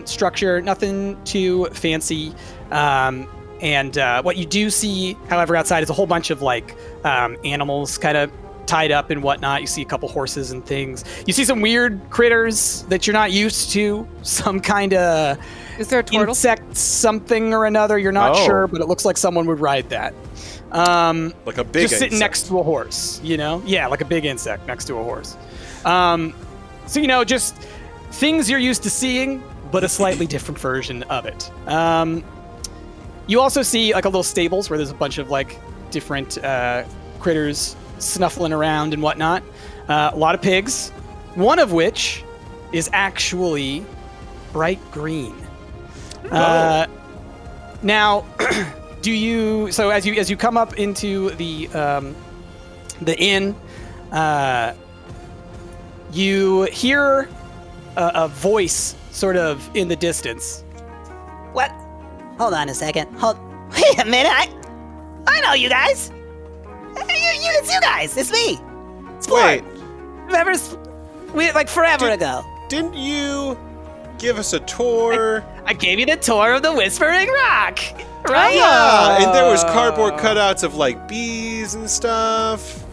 Speaker 2: structure, nothing too fancy. And what you do see, however, outside is a whole bunch of animals kind of tied up and whatnot. You see a couple horses and things. You see some weird critters that you're not used to. Some kind of
Speaker 4: Is there a turtle?
Speaker 2: insect, something or another. You're not sure, but it looks like someone would ride that.
Speaker 5: Like a big
Speaker 2: just sitting
Speaker 5: insect.
Speaker 2: next to a horse, Yeah, like a big insect next to a horse. So, just things you're used to seeing, but a slightly different version of it. You also see like a little stables where there's a bunch of different critters snuffling around and whatnot. A lot of pigs, one of which is actually bright green. Now, so as you come up into the inn, you hear a voice sort of in the distance.
Speaker 7: What? Hold on a second. Wait a minute. I know you guys. It's you guys. It's me. It's
Speaker 5: Wait,
Speaker 7: forever ago.
Speaker 5: didn't you give us a tour?
Speaker 2: I gave you the tour of the Whispering Rock, right?
Speaker 5: Yeah, and there was cardboard cutouts of bees and stuff.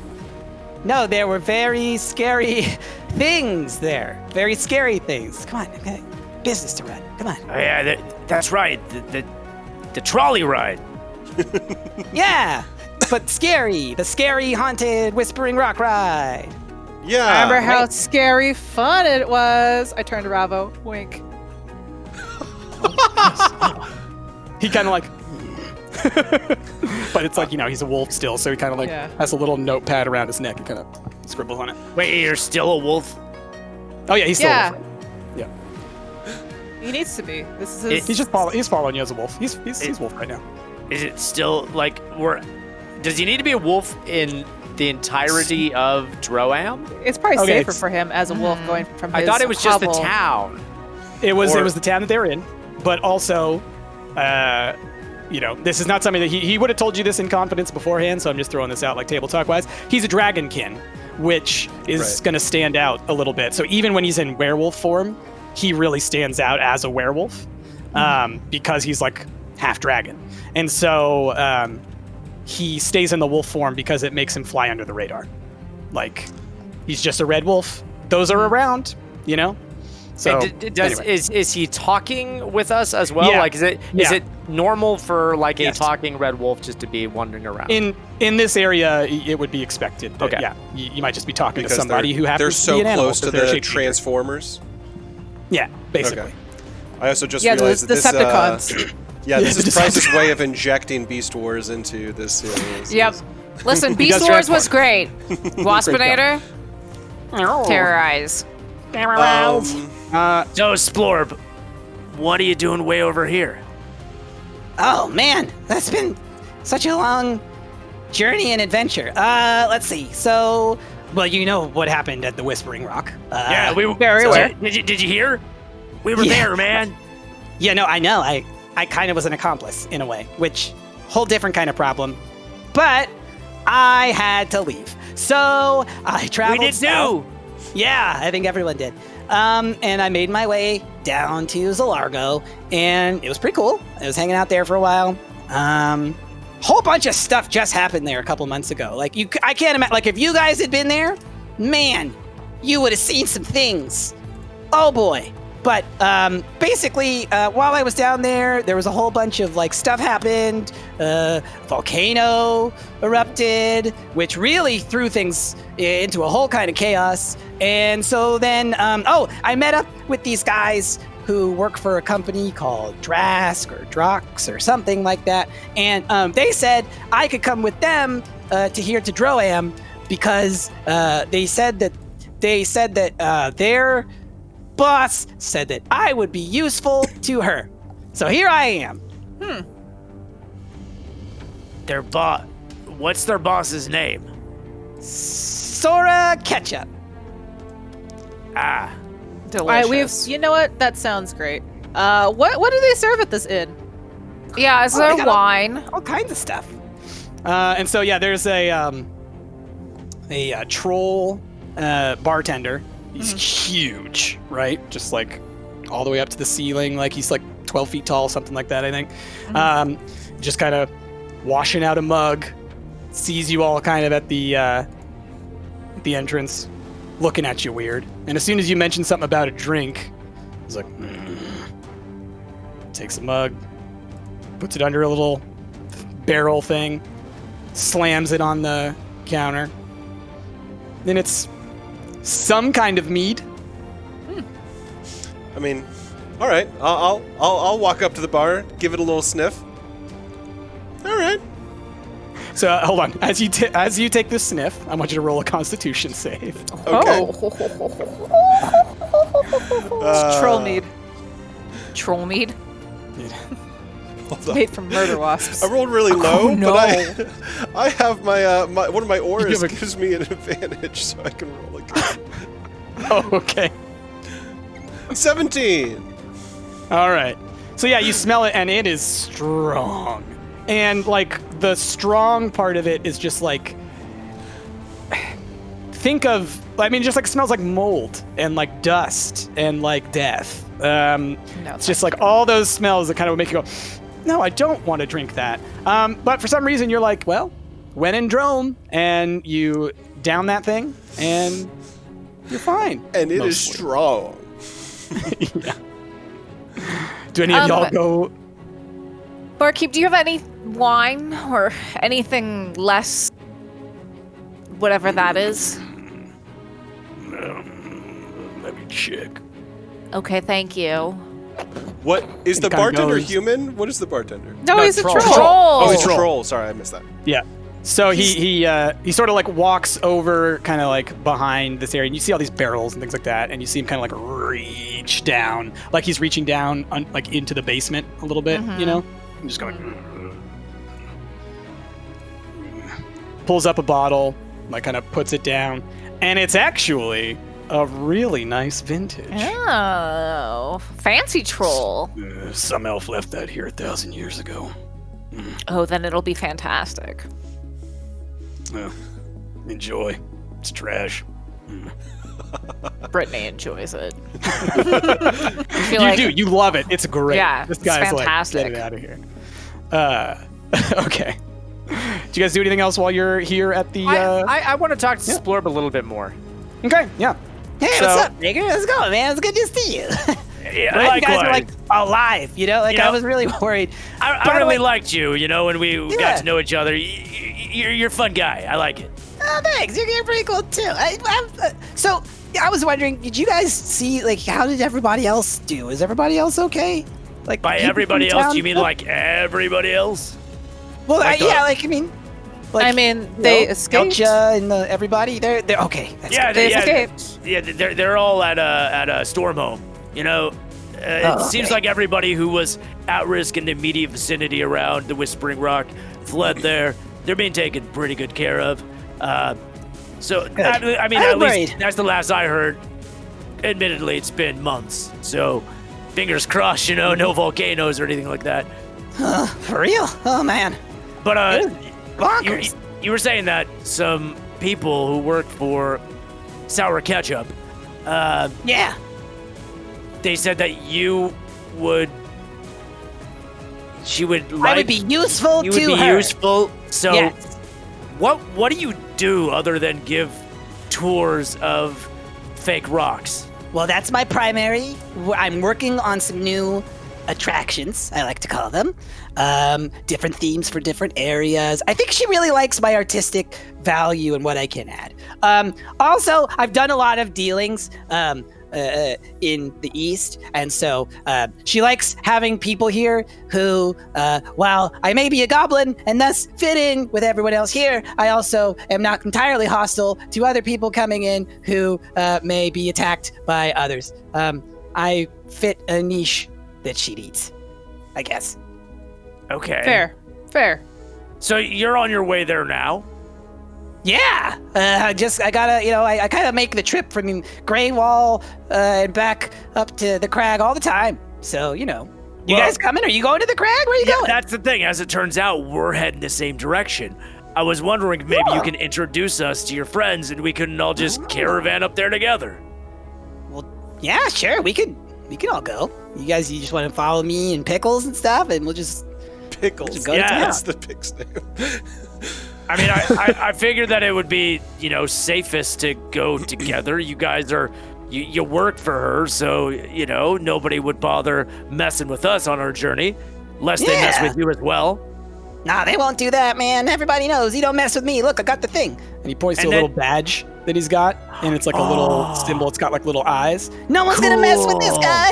Speaker 2: No, there were very scary things there. Very scary things. Come on, okay.
Speaker 7: business to run. Come on.
Speaker 6: Oh, yeah, that's right. The trolley ride.
Speaker 7: Yeah, but scary. The scary, haunted, whispering rock ride.
Speaker 5: Yeah.
Speaker 4: I remember how scary fun it was. I turned to Ravo. Wink.
Speaker 2: He kind of like, but it's like, he's a wolf still, so he kind of like has a little notepad around his neck and kind of scribbles on it.
Speaker 6: Wait, you're still a wolf?
Speaker 2: Oh yeah, he's still a wolf. Yeah.
Speaker 4: He needs to be. This is
Speaker 2: He's following you as a wolf. He's wolf right now.
Speaker 6: Is it still like does he need to be a wolf in the entirety of Droam?
Speaker 4: It's probably
Speaker 2: Okay,
Speaker 4: safer for him as a wolf going from his
Speaker 6: I thought it was just the
Speaker 4: hovel.
Speaker 6: town.
Speaker 2: It was the town that they're in, but also, this is not something that he would have told you this in confidence beforehand. So I'm just throwing this out like table talk wise. He's a dragonkin, which is going to stand out a little bit. So even when he's in werewolf form, he really stands out as a werewolf because he's like half dragon, and so he stays in the wolf form because it makes him fly under the radar. Like he's just a red wolf. Those are around, So
Speaker 6: anyway. Is he talking with us as well?
Speaker 2: Yeah.
Speaker 6: Like is it normal for like a talking red wolf just to be wandering around?
Speaker 2: In this area, it would be expected. That,
Speaker 6: Okay.
Speaker 2: Yeah, you might just be talking
Speaker 5: Because
Speaker 2: to somebody who
Speaker 5: they're
Speaker 2: happens
Speaker 5: so
Speaker 2: to be an animal.
Speaker 5: close to
Speaker 2: because they're a
Speaker 5: the
Speaker 2: shape changer.
Speaker 5: Transformers.
Speaker 2: Yeah, basically.
Speaker 5: Okay. I also just
Speaker 4: Yeah,
Speaker 5: realized
Speaker 4: the
Speaker 5: that this,
Speaker 4: Decepticons.
Speaker 5: this
Speaker 2: the
Speaker 5: is Price's way of injecting Beast Wars into this series.
Speaker 3: Yep. Listen, Beast
Speaker 2: does
Speaker 3: Wars was
Speaker 2: transform.
Speaker 3: great. Waspinator, terrorize.
Speaker 6: So Splorb, what are you doing way over here?
Speaker 7: Oh man, that's been such a long journey and adventure. Let's see. So, well, you know what happened at the Whispering Rock.
Speaker 6: Yeah, we were
Speaker 4: very aware.
Speaker 6: Did you hear? We were
Speaker 7: Yeah.
Speaker 6: there, man.
Speaker 7: Yeah, no, I know. I kind of was an accomplice in a way, which whole different kind of problem. But I had to leave, so I traveled.
Speaker 6: We did
Speaker 7: south.
Speaker 6: too.
Speaker 7: Yeah, I think everyone did. And I made my way down to Zalargo, and it was pretty cool. I was hanging out there for a while. Whole bunch of stuff just happened there a couple months ago. Like I can't imagine. Like if you guys had been there, man, you would have seen some things. Oh boy. But basically, while I was down there, there was a whole bunch of like stuff happened. Volcano erupted, which really threw things into a whole kind of chaos. And so then, I met up with these guys who work for a company called Drask or Drox or something like that. And they said I could come with them to here to Droam because they said that their boss said that I would be useful to her. So here I am.
Speaker 6: What's their boss's name?
Speaker 7: Sora Ketchup.
Speaker 3: Delicious.
Speaker 4: All right, you know what? That sounds great. What do they serve at this inn?
Speaker 3: Yeah, is
Speaker 7: Oh,
Speaker 3: there
Speaker 7: they got
Speaker 3: wine?
Speaker 7: All kinds of stuff.
Speaker 2: And so there's a troll bartender. He's huge, right? Just like all the way up to the ceiling. Like he's like 12 feet tall, something like that, I think. Just kind of washing out a mug, sees you all kind of at the entrance, looking at you weird. And as soon as you mention something about a drink, he's like, takes a mug, puts it under a little barrel thing, slams it on the counter. Then it's some kind of mead.
Speaker 5: I mean, all right. I'll walk up to the bar, give it a little sniff. All right.
Speaker 2: So hold on. As you take this sniff, I want you to roll a Constitution save.
Speaker 5: Okay.
Speaker 4: Troll mead.
Speaker 3: Troll mead?
Speaker 5: Hold on.
Speaker 4: Made from murder wasps.
Speaker 5: I rolled really low,
Speaker 3: no.
Speaker 5: but I have my one of my auras
Speaker 2: have a-
Speaker 5: gives me an advantage, so I can roll again.
Speaker 2: Oh, okay.
Speaker 5: 17.
Speaker 2: All right. So yeah, you smell it, and it is strong. And like the strong part of it is just like, think of, I mean, just like smells like mold and like dust and like death. It's just like all those smells that kind of make you go, no, I don't want to drink that. But for some reason, you're like, well, when in Drome, and you down that thing, and you're fine.
Speaker 5: And it is
Speaker 2: Mostly.
Speaker 5: strong.
Speaker 2: Yeah. Do any of y'all go?
Speaker 3: Barkeep, do you have any wine or anything less, whatever that is?
Speaker 2: Let me check.
Speaker 3: Okay, thank you.
Speaker 5: What is the
Speaker 2: kinda
Speaker 5: bartender
Speaker 2: goes-
Speaker 5: human? What is the bartender?
Speaker 4: No, he's a troll.
Speaker 5: Oh, he's a
Speaker 3: Troll.
Speaker 5: troll. Sorry, I missed that.
Speaker 2: Yeah. So he sort of like walks over, kind of like behind this area, and you see all these barrels and things like that, and you see him kind of like reach down, like he's reaching down like into the basement a little bit, you know? I'm just going. Pulls up a bottle, like kind of puts it down, and it's actually a really nice vintage.
Speaker 3: Oh, fancy troll.
Speaker 2: Some elf left that here 1,000 years ago.
Speaker 3: Oh, then it'll be fantastic.
Speaker 2: Enjoy. It's trash.
Speaker 3: Brittany enjoys it.
Speaker 2: You do. You love it. It's great.
Speaker 3: Yeah,
Speaker 2: This
Speaker 3: it's
Speaker 2: guy's
Speaker 3: fantastic.
Speaker 2: like, get it out of here. Okay. Do you guys do anything else while you're here at the?
Speaker 6: I want to talk to Splorb a little bit more.
Speaker 2: Okay. Yeah.
Speaker 7: Hey,
Speaker 6: So-
Speaker 7: what's up, nigga? Let's go, man. It's good to see you.
Speaker 6: Yeah,
Speaker 7: Glad you guys are
Speaker 6: likewise.
Speaker 7: like alive. You know, like
Speaker 6: You know,
Speaker 7: I was really worried.
Speaker 6: I
Speaker 7: By the
Speaker 6: really
Speaker 7: way-
Speaker 6: liked you, when we
Speaker 7: Yeah.
Speaker 6: got to know each other. You're a fun guy. I like it.
Speaker 7: Oh, thanks. You're pretty cool too. So I was wondering, did you guys see like how did everybody else do? Is everybody else okay? Like
Speaker 6: By
Speaker 7: people
Speaker 6: everybody
Speaker 7: from
Speaker 6: else,
Speaker 7: town?
Speaker 6: you mean like everybody else?
Speaker 7: Well,
Speaker 6: like the-
Speaker 7: yeah, like I mean, like,
Speaker 4: I mean,
Speaker 7: you
Speaker 4: they
Speaker 7: know,
Speaker 4: escaped.
Speaker 7: Elcha and everybody. They're okay. That's
Speaker 6: Yeah,
Speaker 7: good.
Speaker 4: They
Speaker 6: yeah,
Speaker 4: escaped.
Speaker 6: yeah. They're all at a storm home. It seems
Speaker 7: okay.
Speaker 6: like everybody who was at risk in the immediate vicinity around the Whispering Rock fled there. They're being taken pretty good care of. So
Speaker 7: Good.
Speaker 6: I mean,
Speaker 7: I'm
Speaker 6: at least
Speaker 7: worried.
Speaker 6: that's the last I heard. Admittedly, it's been months. So fingers crossed, no volcanoes or anything like that.
Speaker 7: For real? Oh man.
Speaker 6: But
Speaker 7: Bonkers.
Speaker 6: you were saying that some people who work for Sour Ketchup,
Speaker 7: Yeah.
Speaker 6: they said that she would
Speaker 7: I would be useful
Speaker 6: you
Speaker 7: to
Speaker 6: would be
Speaker 7: her.
Speaker 6: useful. So
Speaker 7: Yes.
Speaker 6: what do you do other than give tours of fake rocks?
Speaker 7: Well, that's my primary. I'm working on some new attractions, I like to call them. Different themes for different areas. I think she really likes my artistic value and what I can add. Also, I've done a lot of dealings in the East, and so she likes having people here who, while I may be a goblin and thus fit in with everyone else here, I also am not entirely hostile to other people coming in who may be attacked by others. I fit a niche that she needs, I guess.
Speaker 6: Okay.
Speaker 4: Fair.
Speaker 6: So you're on your way there now?
Speaker 7: Yeah, I gotta, I kind of make the trip from Grey Wall and back up to the crag all the time. So, you
Speaker 6: Well-
Speaker 7: guys coming? Are you going to the crag? Where are you
Speaker 6: Yeah,
Speaker 7: going?
Speaker 6: that's the thing. As it turns out, we're heading the same direction. I was wondering if maybe you can introduce us to your friends and we can all just caravan up there together.
Speaker 7: Well, yeah, sure. We could all go. You just want to follow me and Pickles and stuff, and we'll just
Speaker 5: Pickles.
Speaker 7: Go to
Speaker 6: Yeah.
Speaker 7: town.
Speaker 5: That's the pig's name.
Speaker 6: I mean, I figured that it would be, safest to go together. You guys you work for her, so, nobody would bother messing with us on our journey, lest they mess
Speaker 7: Yeah.
Speaker 6: with you as well.
Speaker 7: Nah, they won't do that, man. Everybody knows you don't mess with me. Look, I got the thing.
Speaker 2: And he points to
Speaker 6: And
Speaker 2: a
Speaker 6: then-
Speaker 2: little badge that he's got, and it's like a little symbol. It's got like little eyes.
Speaker 7: No one's gonna mess with this
Speaker 6: Cool.
Speaker 7: guy.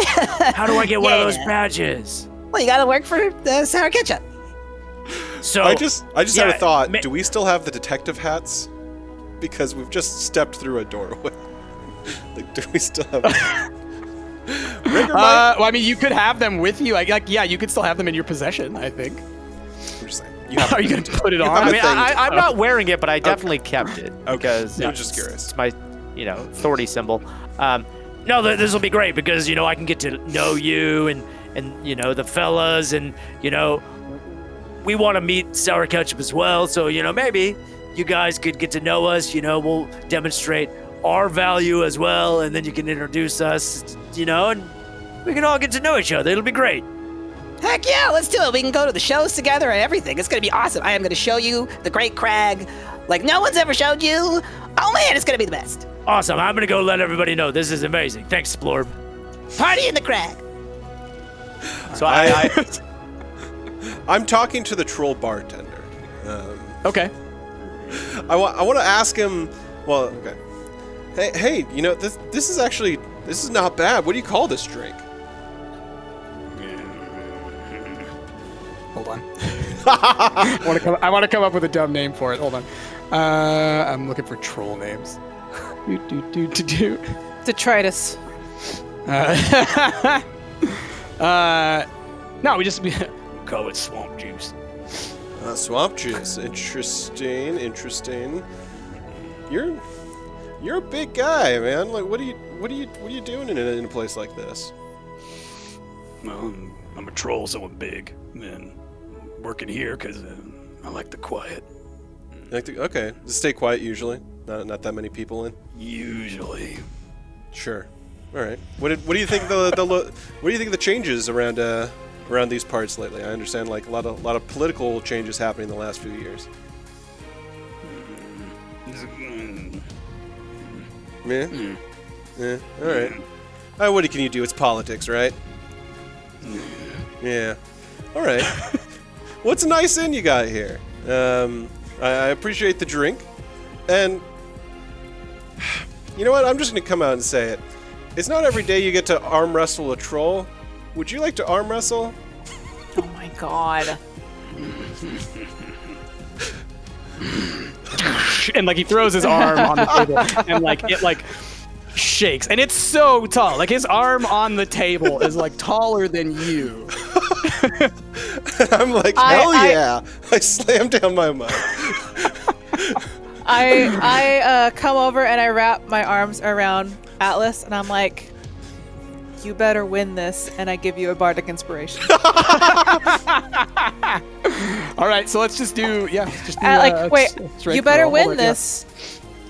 Speaker 6: How do I get one of those
Speaker 7: Yeah.
Speaker 6: badges?
Speaker 7: Well, you gotta work for the Sour Ketchup.
Speaker 6: So
Speaker 5: I just had
Speaker 6: yeah,
Speaker 5: a thought.
Speaker 6: ma-
Speaker 5: Do we still have the detective hats? Because we've just stepped through a doorway. Like, do we still have? Rigger might.
Speaker 2: Well, I mean, you could have them with you. You could still have them in your possession. I think.
Speaker 5: I'm just saying. You have
Speaker 2: Are you gonna put it
Speaker 5: You
Speaker 2: on?
Speaker 5: have
Speaker 6: I
Speaker 5: a
Speaker 6: mean,
Speaker 5: thing.
Speaker 6: I'm not wearing it, but I definitely kept it because
Speaker 5: I'm just curious.
Speaker 6: it's my, authority symbol. No, this will be great because I can get to know you and the fellas and we want to meet Sour Ketchup as well. So maybe you guys could get to know us. We'll demonstrate our value as well, and then you can introduce us. And we can all get to know each other. It'll be great.
Speaker 7: Heck yeah, let's do it. We can go to the shows together and everything. It's gonna be awesome. I am gonna show you the Great Crag like no one's ever showed you. Oh man, it's gonna be the best.
Speaker 6: Awesome. I'm gonna go let everybody know this is amazing. Thanks, Splorb.
Speaker 7: Party in the crag.
Speaker 6: So
Speaker 5: I'm talking to the troll bartender.
Speaker 2: Okay.
Speaker 5: I want to ask him. Well, okay. Hey, you know this is not bad. What do you call this drink?
Speaker 2: Hold on. I want to come up with a dumb name for it. Hold on. I'm looking for troll names.
Speaker 4: Detritus.
Speaker 2: No, we just call it swamp juice.
Speaker 5: Swamp juice. Interesting. You're a big guy, man. Like, what are you doing in a place like this?
Speaker 8: Well, I'm a troll, so I'm big. And working here because I like the quiet.
Speaker 5: Okay, just stay quiet usually. Not that many people in.
Speaker 8: Usually.
Speaker 5: Sure. All right. What do you think what do you think of the changes around these parts lately? I understand like a lot of political changes happening in the last few years. Yeah. Yeah. All right. What can you do? It's politics, right? Yeah. All right. What's a nice inn you got here? I appreciate the drink, and you know what? I'm just gonna come out and say it. It's not every day you get to arm wrestle a troll. Would you like to arm wrestle?
Speaker 3: Oh my god.
Speaker 2: And like he throws his arm on the table, and like it like shakes, and it's so tall. Like his arm on the table is like taller than you.
Speaker 5: I'm like, hell yeah! I slammed down my mic.
Speaker 4: I come over and I wrap my arms around Atlas, and I'm like, you better win this, and I give you a bardic inspiration.
Speaker 2: All right, so let's just do
Speaker 4: wait, you better
Speaker 2: roll.
Speaker 4: win this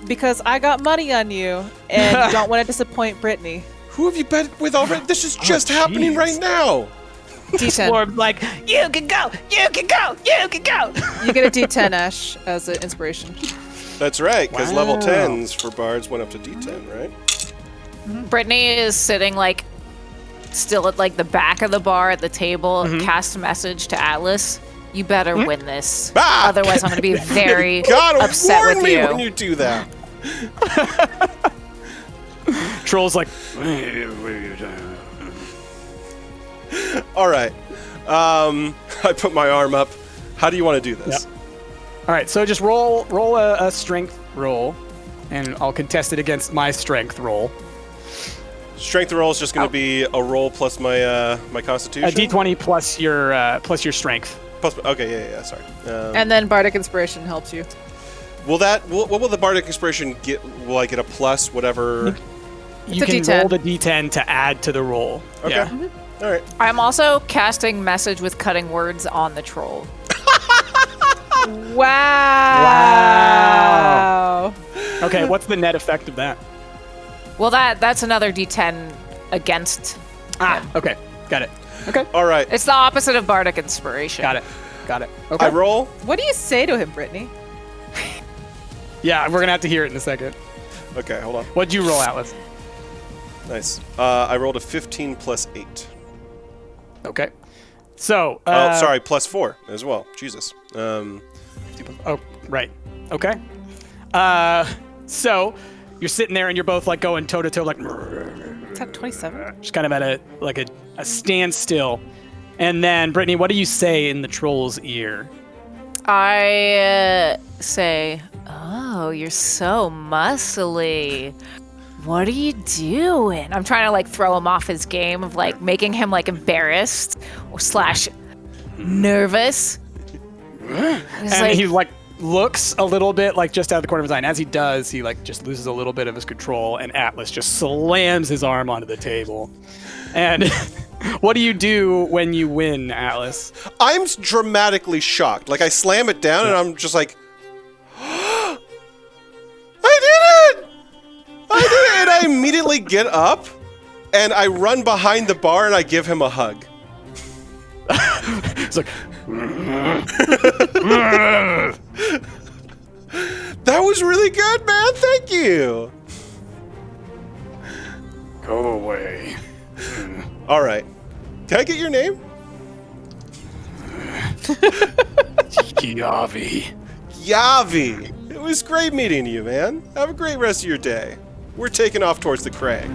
Speaker 4: because I got money on you, and you don't want to disappoint Brittany.
Speaker 5: Who have you bet with already? This is just happening right now.
Speaker 4: D10.
Speaker 7: Or like, you can go, you can go, you can go.
Speaker 4: You get a D10, Ash, as an inspiration.
Speaker 5: That's right, because
Speaker 2: Wow.
Speaker 5: level 10s for bards went up to D10, right?
Speaker 3: Brittany is sitting like still at like the back of the bar at the table, cast a message to Atlas. You better win this.
Speaker 5: Ah!
Speaker 3: Otherwise, I'm going to be very
Speaker 5: God,
Speaker 3: upset
Speaker 5: warn
Speaker 3: with
Speaker 5: me
Speaker 3: you.
Speaker 5: when you do that.
Speaker 2: Troll's like,
Speaker 5: All right. I put my arm up. How do you want to do this?
Speaker 2: Yep. All right, so just roll a strength roll, and I'll contest it against my strength roll.
Speaker 5: Strength roll is just going to be a roll plus my my constitution.
Speaker 2: A D20 plus your strength.
Speaker 5: Okay, yeah. Sorry.
Speaker 4: And then bardic inspiration helps you.
Speaker 5: What will the bardic inspiration get? Will I get a plus whatever?
Speaker 2: You
Speaker 4: a
Speaker 2: can
Speaker 4: D10.
Speaker 2: roll the D10 to add to the roll.
Speaker 5: Okay.
Speaker 2: Yeah.
Speaker 5: All right.
Speaker 3: I'm also casting message with cutting words on the troll.
Speaker 4: Wow.
Speaker 2: Okay, what's the net effect of that?
Speaker 3: Well, that's another D10 against.
Speaker 2: Okay, got it. Okay,
Speaker 5: All right.
Speaker 3: It's the opposite of bardic inspiration.
Speaker 2: got it. Okay.
Speaker 5: I roll.
Speaker 4: What do you say to him, Brittany?
Speaker 2: Yeah, we're gonna have to hear it in a second.
Speaker 5: Okay, hold on.
Speaker 2: What'd you roll, Atlas?
Speaker 5: Nice. I rolled a 15 plus 8.
Speaker 2: Okay. So.
Speaker 5: Sorry, plus 4 as well. Jesus.
Speaker 2: Oh, right. Okay. So you're sitting there and you're both like going toe to toe, like
Speaker 4: Is that 27?
Speaker 2: just kind of at a standstill. And then Brittany, what do you say in the troll's ear?
Speaker 3: I say, oh, you're so muscly. What are you doing? I'm trying to like throw him off his game of like making him like embarrassed or / nervous.
Speaker 2: And he like looks a little bit like just out of the corner of his eye. And as he does, he like just loses a little bit of his control, and Atlas just slams his arm onto the table. And what do you do when you win, Atlas?
Speaker 5: I'm dramatically shocked. Like I slam it down and I'm just like, I did it! And I immediately get up and I run behind the bar and I give him a hug.
Speaker 2: It's like,
Speaker 5: That was really good, man. Thank you.
Speaker 8: Go away.
Speaker 5: All right. Can I get your name?
Speaker 8: Yavi.
Speaker 5: Yavi! It was great meeting you, man. Have a great rest of your day. We're taking off towards the CRAG.